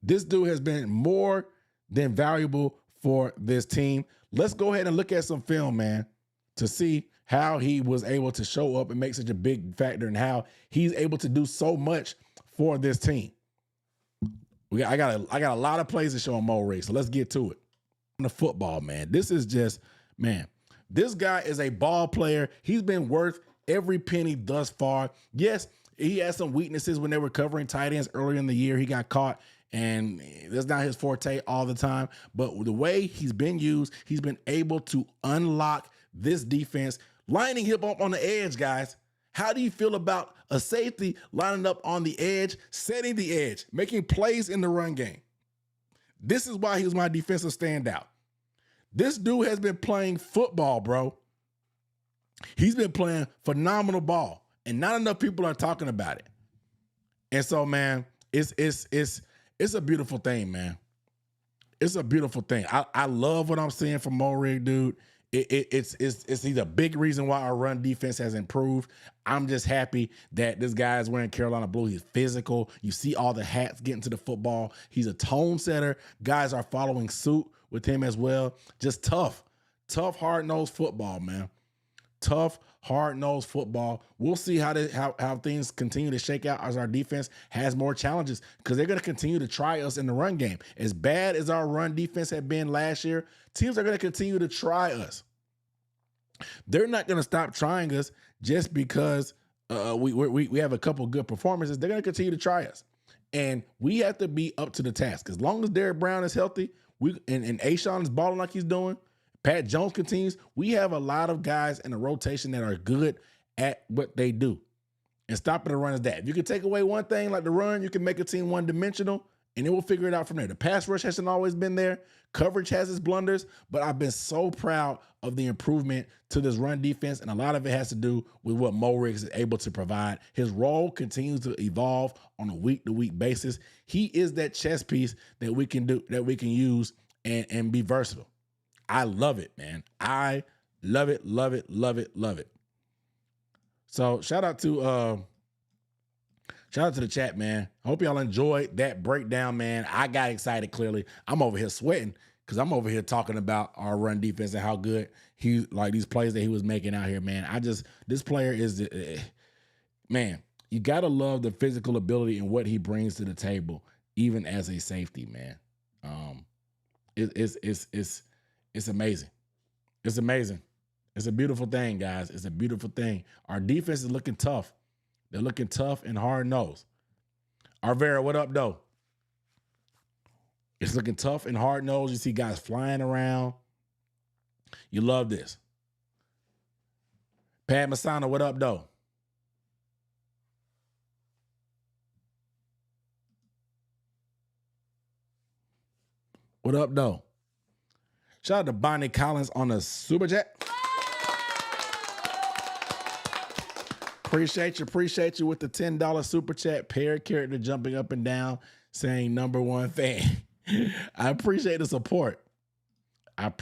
This dude has been more than valuable for this team. Let's go ahead and look at some film, man, to see how he was able to show up and make such a big factor and how he's able to do so much for this team. I got a lot of plays to show on Moehrig, so let's get to it. On the football, man, this is just, man, this guy is a ball player. He's been worth every penny thus far. Yes, he had some weaknesses when they were covering tight ends earlier in the year. He got caught, and that's not his forte all the time. But the way he's been used, he's been able to unlock this defense, lining him up on the edge, guys. How do you feel about a safety lining up on the edge, setting the edge, making plays in the run game? This is why he was my defensive standout. This dude has been playing football, bro. He's been playing phenomenal ball, and not enough people are talking about it. And so, man, it's a beautiful thing, man. It's a beautiful thing. I love what I'm seeing from Moehrig, dude. He's a big reason why our run defense has improved. I'm just happy that this guy is wearing Carolina blue. He's physical. You see all the hats getting to the football. He's a tone setter. Guys are following suit with him as well. Just tough, hard-nosed football, man. Tough, hard-nosed football. We'll see how things continue to shake out as our defense has more challenges, because they're going to continue to try us in the run game. As bad as our run defense had been last year, teams are going to continue to try us. They're not going to stop trying us just because we have a couple good performances. They're going to continue to try us. And we have to be up to the task. As long as Derrick Brown is healthy, and A'Shawn is balling like he's doing, Pat Jones continues, we have a lot of guys in the rotation that are good at what they do. And stopping the run is that. If you can take away one thing like the run, you can make a team one-dimensional, and then we'll figure it out from there. The pass rush hasn't always been there. Coverage has its blunders, but I've been so proud of the improvement to this run defense, and a lot of it has to do with what Moehrig is able to provide. His role continues to evolve on a week-to-week basis. He is that chess piece that we can use and be versatile. I love it, man. I love it. So shout out to the chat, man. I hope y'all enjoyed that breakdown, man. I got excited, clearly. I'm over here sweating because I'm over here talking about our run defense and how good these plays that he was making out here, man. This player is, man, you got to love the physical ability and what he brings to the table, even as a safety, man. It's amazing. It's amazing. It's a beautiful thing, guys. It's a beautiful thing. Our defense is looking tough. They're looking tough and hard-nosed. Arvera, what up, though? It's looking tough and hard-nosed. You see guys flying around. You love this. Pat Masana, what up, though? What up, though? Shout out to Bonnie Collins on the Super Chat. Appreciate you with the $10 Super Chat. Parrot character jumping up and down saying #1 fan. I appreciate the support. Shout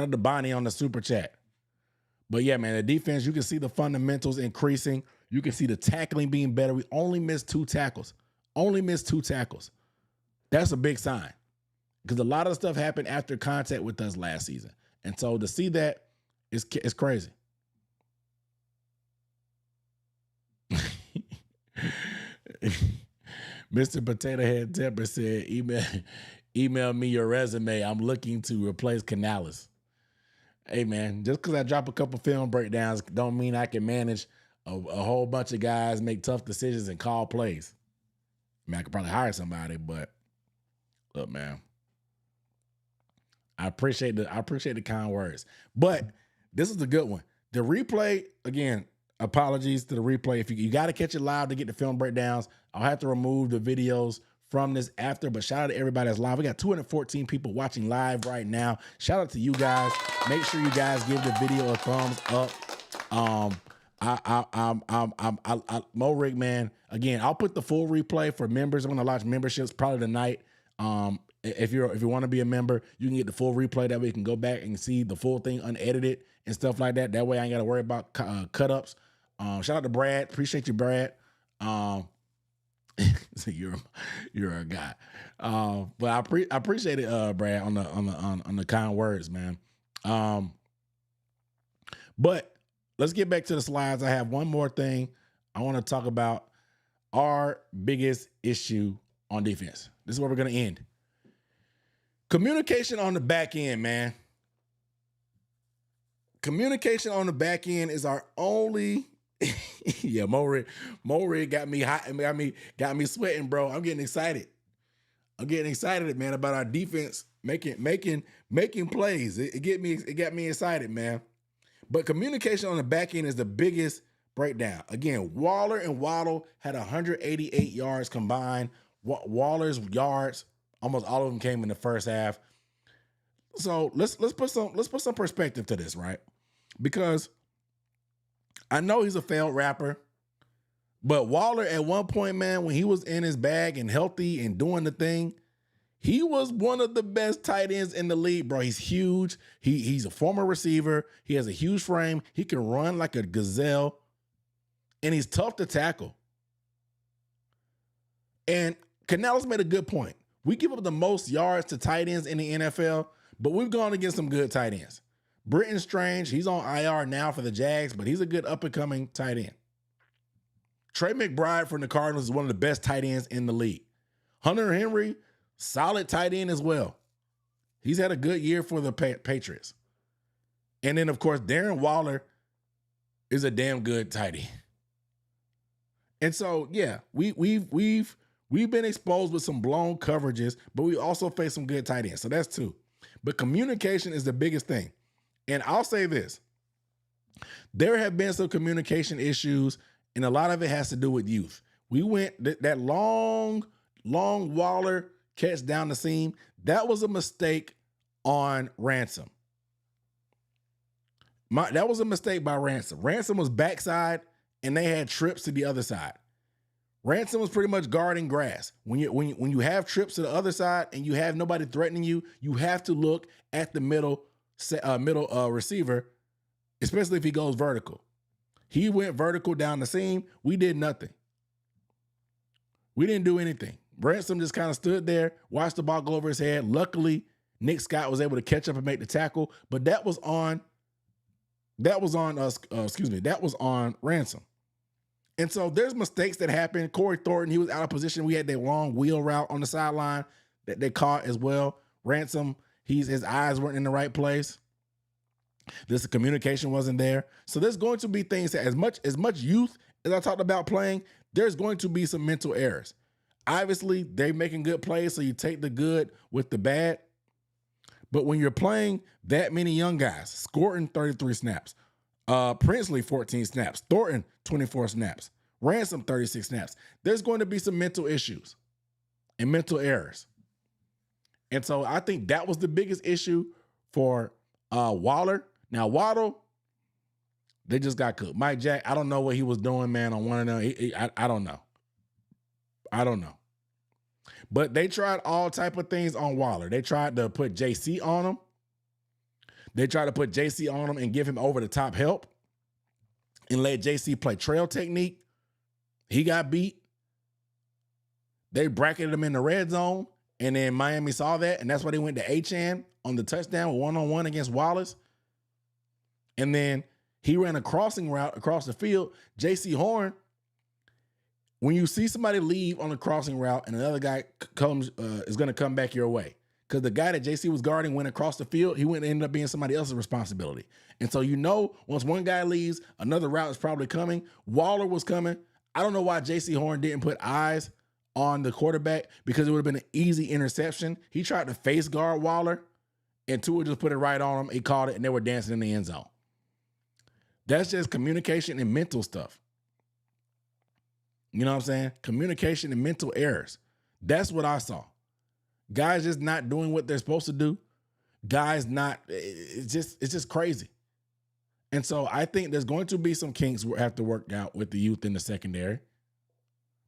out to Bonnie on the Super Chat. But yeah, man, the defense, you can see the fundamentals increasing. You can see the tackling being better. We only missed 2 tackles. That's a big sign, because a lot of stuff happened after contact with us last season. And so to see that is crazy. Mr. Potato Head Temper said, email me your resume. I'm looking to replace Canales. Hey, man, just because I drop a couple film breakdowns don't mean I can manage a whole bunch of guys, make tough decisions, and call plays. I mean, I could probably hire somebody, but look, man, I appreciate the kind words. But this is a good one. The replay, again, apologies to the replay. If you got to catch it live to get the film breakdowns, I'll have to remove the videos from this after, but shout out to everybody that's live. We got 214 people watching live right now. Shout out to you guys. Make sure you guys give the video a thumbs up. Moehrig, man. Again, I'll put the full replay for members. I'm gonna launch memberships probably tonight. If you want to be a member, you can get the full replay. That way you can go back and see the full thing unedited and stuff like that. That way I ain't got to worry about cut ups. Shout out to Brad. Appreciate you, Brad. So you're a guy. But I appreciate it, Brad, on the kind words, man. But let's get back to the slides. I have one more thing I want to talk about. Our biggest issue on defense. This is where we're going to end. Communication on the back end, man. Communication on the back end is our only. Yeah, Moehrig got me hot and got me sweating, bro. I'm getting excited. Man, about our defense making plays. It got me excited, man. But communication on the back end is the biggest breakdown. Again, Waller and Waddle had 188 yards combined. Waller's yards, almost all of them came in the first half. So let's put some perspective to this, right? Because I know he's a failed rapper, but Waller at one point, man, when he was in his bag and healthy and doing the thing, he was one of the best tight ends in the league, bro. He's huge. He's a former receiver. He has a huge frame. He can run like a gazelle, and he's tough to tackle. And Canales made a good point. We give up the most yards to tight ends in the NFL, but we've gone against some good tight ends. Britton Strange, he's on IR now for the Jags, but he's a good up-and-coming tight end. Trey McBride from the Cardinals is one of the best tight ends in the league. Hunter Henry, solid tight end as well. He's had a good year for the Patriots. And then, of course, Darren Waller is a damn good tight end. And so, yeah, we've been exposed with some blown coverages, but we also face some good tight ends. So that's two. But communication is the biggest thing. And I'll say this. There have been some communication issues, and a lot of it has to do with youth. We went that long Waller catch down the seam. That was a mistake on Ransom. That was a mistake by Ransom. Ransom was backside, and they had trips to the other side. Ransom was pretty much guarding grass. When you have trips to the other side and you have nobody threatening you, you have to look at the middle receiver, especially if he goes vertical. He went vertical down the seam. We did nothing. We didn't do anything. Ransom just kind of stood there, watched the ball go over his head. Luckily, Nick Scott was able to catch up and make the tackle, but that was on Ransom. And so there's mistakes that happen. Corey Thornton, he was out of position. We had that long wheel route on the sideline that they caught as well. Ransom, his eyes weren't in the right place. The communication wasn't there. So there's going to be things that as much youth as I talked about playing, there's going to be some mental errors. Obviously, they're making good plays, so you take the good with the bad. But when you're playing that many young guys, Scorton 33 snaps, Princely 14 snaps, Thornton 24 snaps, Ransom 36 snaps, there's going to be some mental issues and mental errors. And so I think that was the biggest issue for Waller. Now, Waddle, they just got cooked. Mike Jack, I don't know what he was doing, man, on one of them. I don't know. But they tried all type of things on Waller. They tried to put JC on him. They tried to put JC on him and give him over the top help and let JC play trail technique. He got beat. They bracketed him in the red zone, and then Miami saw that, and that's why they went to Achane on the touchdown one-on-one against Wallace. And then he ran a crossing route across the field. JC Horn, when you see somebody leave on the crossing route and another guy is going to come back your way, because the guy that JC was guarding went across the field, he went and ended up being somebody else's responsibility. And so once one guy leaves, another route is probably coming. Waller was coming. I don't know why JC Horn didn't put eyes on the quarterback, because it would have been an easy interception. He tried to face guard Waller, and Tua just put it right on him. He caught it, and they were dancing in the end zone. That's just communication and mental stuff. You know what I'm saying? Communication and mental errors. That's what I saw. Guys just not doing what they're supposed to do. It's just crazy. And so I think there's going to be some kinks we have to work out with the youth in the secondary.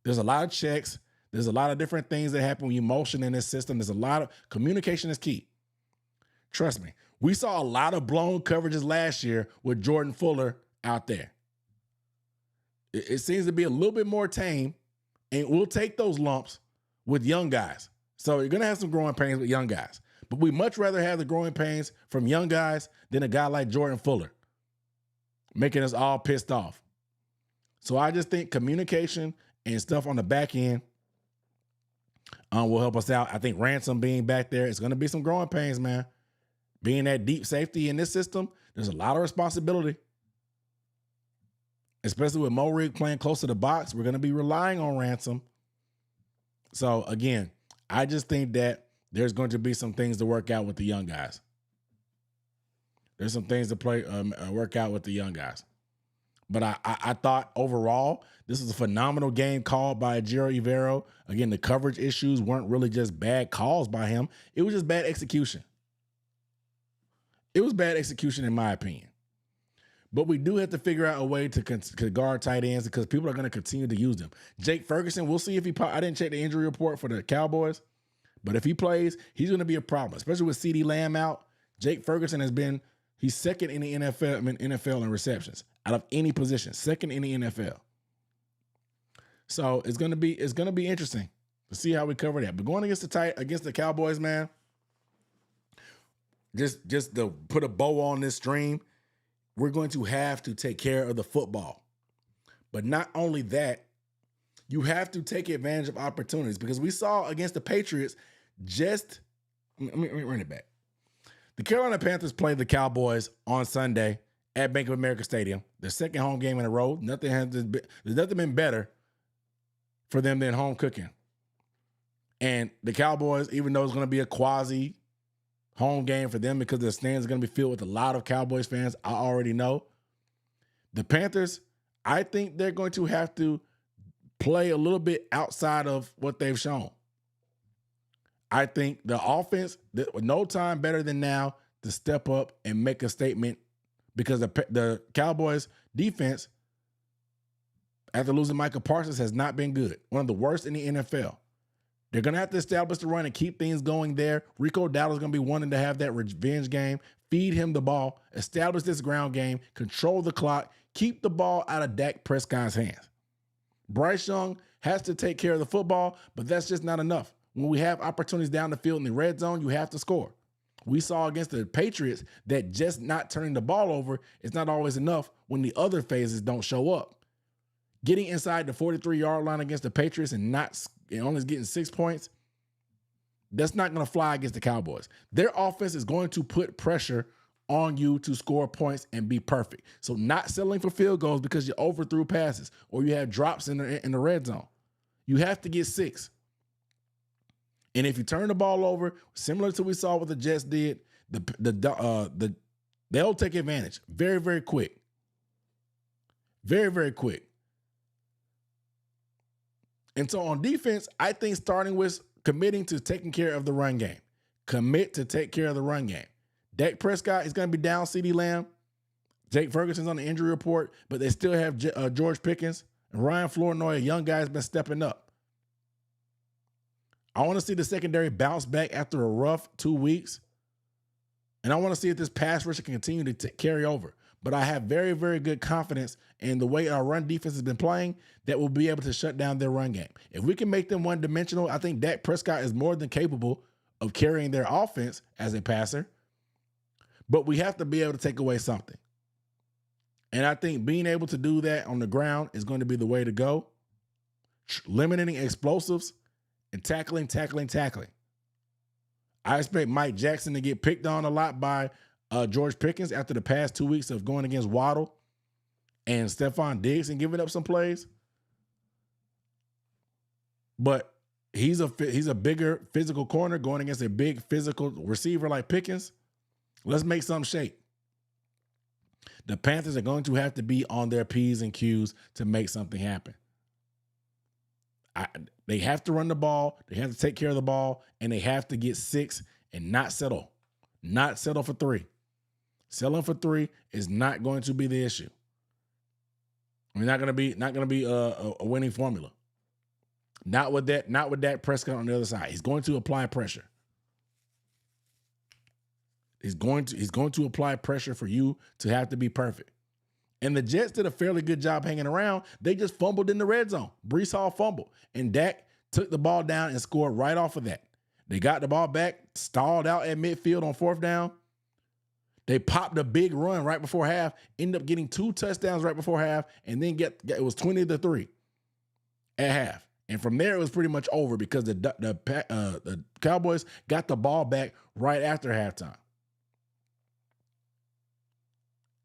There's a lot of checks. There's a lot of different things that happen when you motion in this system. There's a lot of communication is key. Trust me. We saw a lot of blown coverages last year with Jordan Fuller out there. It seems to be a little bit more tame, and we'll take those lumps with young guys. So you're going to have some growing pains with young guys. But we much rather have the growing pains from young guys than a guy like Jordan Fuller, making us all pissed off. So I just think communication and stuff on the back end will help us out. I think Ransom being back there, it's going to be some growing pains, man. Being that deep safety in this system, there's a lot of responsibility. Especially with Moehrig playing close to the box, we're going to be relying on Ransom. So, again, I just think that there's going to be some things to work out with the young guys. There's some things to work out with the young guys. But I thought overall, this was a phenomenal game called by Jiro Evero. Again, the coverage issues weren't really just bad calls by him. It was just bad execution. It was bad execution in my opinion. But we do have to figure out a way to guard tight ends because people are going to continue to use them. Jake Ferguson, we'll see if he – I didn't check the injury report for the Cowboys. But if he plays, he's going to be a problem, especially with CeeDee Lamb out. Jake Ferguson has been – he's second in the NFL in receptions out of any position, second in the NFL. So it's going to be interesting to see how we cover that. But going against the Cowboys, man, just to put a bow on this stream, we're going to have to take care of the football. But not only that, you have to take advantage of opportunities because we saw against the Patriots let me run it back. The Carolina Panthers played the Cowboys on Sunday at Bank of America Stadium, their second home game in a row. There's nothing been better for them than home cooking. And the Cowboys, even though it's going to be a quasi home game for them because the stands are going to be filled with a lot of Cowboys fans, I already know. The Panthers, I think they're going to have to play a little bit outside of what they've shown. I think the offense, no time better than now to step up and make a statement because the Cowboys defense, after losing Michael Parsons, has not been good. One of the worst in the NFL. They're going to have to establish the run and keep things going there. Rico Dowdle is going to be wanting to have that revenge game. Feed him the ball. Establish this ground game. Control the clock. Keep the ball out of Dak Prescott's hands. Bryce Young has to take care of the football, but that's just not enough. When we have opportunities down the field in the red zone, you have to score. We saw against the Patriots that just not turning the ball over is not always enough when the other phases don't show up. Getting inside the 43-yard line against the Patriots and only getting 6 points, that's not going to fly against the Cowboys. Their offense is going to put pressure on you to score points and be perfect. So not settling for field goals because you overthrew passes or you have drops in the red zone. You have to get 6. And if you turn the ball over, similar to what we saw what the Jets did, they'll take advantage very, very quick. Very, very quick. And so on defense, I think starting with committing to taking care of the run game. Commit to take care of the run game. Dak Prescott is going to be down CeeDee Lamb. Jake Ferguson's on the injury report, but they still have George Pickens. And Ryan Flournoy, a young guy, has been stepping up. I want to see the secondary bounce back after a rough 2 weeks. And I want to see if this pass rush can continue to carry over. But I have very, very good confidence in the way our run defense has been playing that we'll be able to shut down their run game. If we can make them one-dimensional, I think Dak Prescott is more than capable of carrying their offense as a passer. But we have to be able to take away something. And I think being able to do that on the ground is going to be the way to go. Limiting explosives and tackling. I expect Mike Jackson to get picked on a lot by George Pickens after the past 2 weeks of going against Waddle and Stephon Diggs and giving up some plays. But he's a bigger physical corner going against a big physical receiver like Pickens. Let's make something shake. The Panthers are going to have to be on their P's and Q's to make something happen. They have to run the ball, they have to take care of the ball, and they have to get 6 and not settle. Not settle for 3. Selling for 3 is not going to be the issue. I mean, not going to be a winning formula. Not with Dak Prescott on the other side. He's going to apply pressure. He's going to apply pressure for you to have to be perfect. And the Jets did a fairly good job hanging around. They just fumbled in the red zone. Breece Hall fumbled. And Dak took the ball down and scored right off of that. They got the ball back, stalled out at midfield on fourth down. They popped a big run right before half, ended up getting 2 touchdowns right before half, and then it was 20-3 at half. And from there, it was pretty much over because the Cowboys got the ball back right after halftime.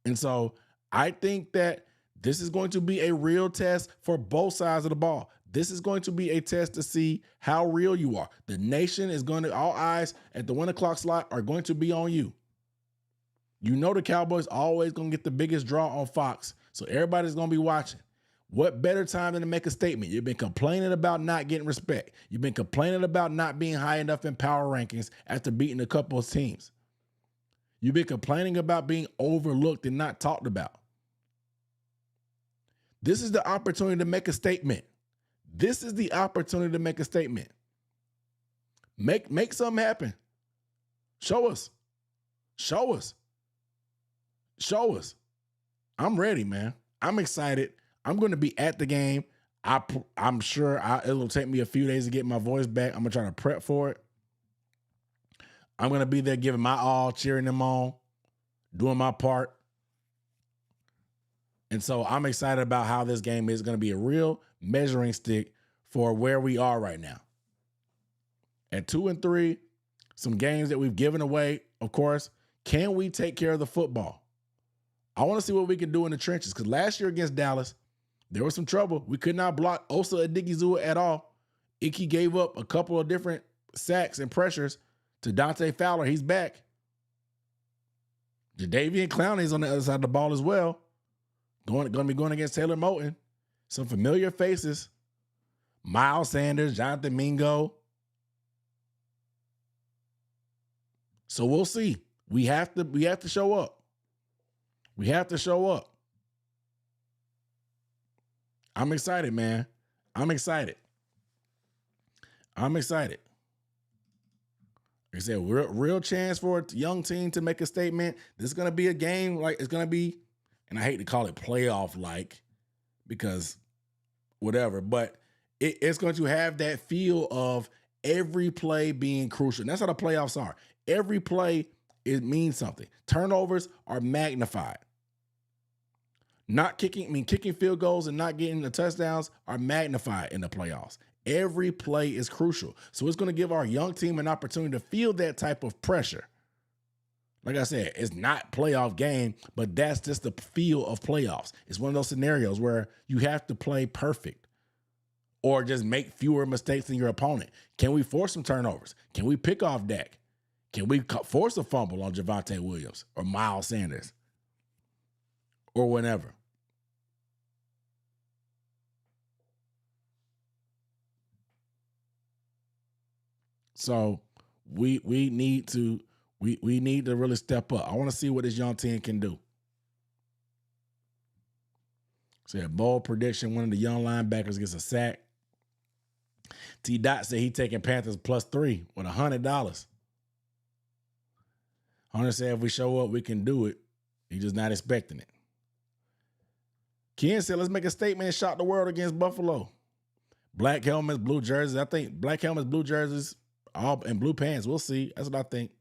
And so I think that this is going to be a real test for both sides of the ball. This is going to be a test to see how real you are. The nation is going to, all eyes at the 1 o'clock slot are going to be on you. You know the Cowboys always going to get the biggest draw on Fox, so everybody's going to be watching. What better time than to make a statement? You've been complaining about not getting respect. You've been complaining about not being high enough in power rankings after beating a couple of teams. You've been complaining about being overlooked and not talked about. This is the opportunity to make a statement. This is the opportunity to make a statement. Make something happen. Show us. Show us. Show us. I'm ready, man. I'm excited. I'm going to be at the game. I'm sure it'll take me a few days to get my voice back. I'm going to try to prep for it. I'm going to be there giving my all, cheering them on, doing my part. And so I'm excited about how this game is going to be a real measuring stick for where we are right now. At 2-3, some games that we've given away, of course, can we take care of the football? I want to see what we can do in the trenches because last year against Dallas, there was some trouble. We could not block Osa Odigizua at all. Icky gave up a couple of different sacks and pressures to Dante Fowler. He's back. Jadeveon Clowney's on the other side of the ball as well. Going to be going against Taylor Moton. Some familiar faces. Miles Sanders, Jonathan Mingo. So we'll see. We have to show up. We have to show up. I'm excited, man. I'm excited. I'm excited. Like I said, real chance for a young team to make a statement. This is going to be a game like it's going to be, and I hate to call it playoff-like because whatever, but it's going to have that feel of every play being crucial. And that's how the playoffs are. Every play, it means something. Turnovers are magnified. Kicking field goals and not getting the touchdowns are magnified in the playoffs. Every play is crucial. So it's going to give our young team an opportunity to feel that type of pressure. Like I said, it's not playoff game, but that's just the feel of playoffs. It's one of those scenarios where you have to play perfect or just make fewer mistakes than your opponent. Can we force some turnovers? Can we pick off Dak? Can we force a fumble on Javonte Williams or Miles Sanders or whatever? So we need to really step up. I want to see what this young team can do. So a bold prediction: one of the young linebackers gets a sack. T. Dot said he taking Panthers +3 with $100. Hunter said if we show up, we can do it. He's just not expecting it. Ken said, let's make a statement and shock the world against Buffalo. Black helmets, blue jerseys. I think black helmets, blue jerseys, all and blue pants. We'll see. That's what I think.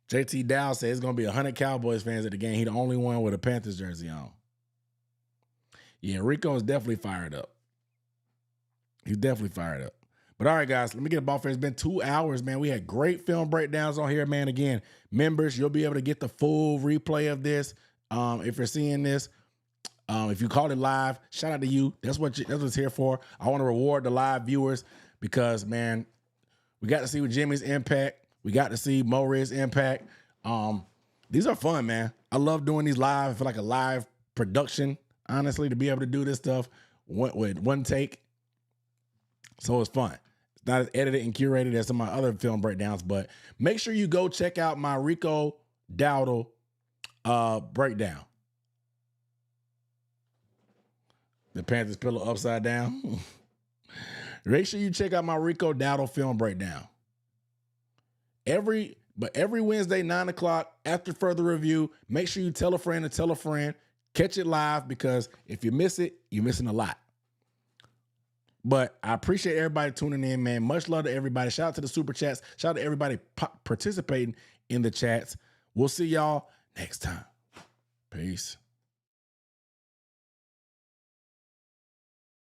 JT Dow said it's going to be 100 Cowboys fans at the game. He the only one with a Panthers jersey on. Yeah, Rico is definitely fired up. He's definitely fired up. But all right, guys, let me get a ball fair. It's been 2 hours, man. We had great film breakdowns on here, man. Again, members, you'll be able to get the full replay of this. If you're seeing this, if you called it live, shout out to you. That's what it's here for. I want to reward the live viewers because, man, we got to see what Jimmy's impact. We got to see Moehrig's impact. These are fun, man. I love doing these live. I feel like a live production, honestly, to be able to do this stuff with one take. So it's fun. It's not as edited and curated as some of my other film breakdowns, but make sure you go check out my Rico Dowdle breakdown. The Panthers pillow upside down. Make sure you check out my Rico Dowdle film breakdown. Every Wednesday, 9 o'clock, after further review, make sure you tell a friend to tell a friend. Catch it live, because if you miss it, you're missing a lot. But I appreciate everybody tuning in, man. Much love to everybody. Shout out to the super chats. Shout out to everybody participating in the chats. We'll see y'all next time. Peace.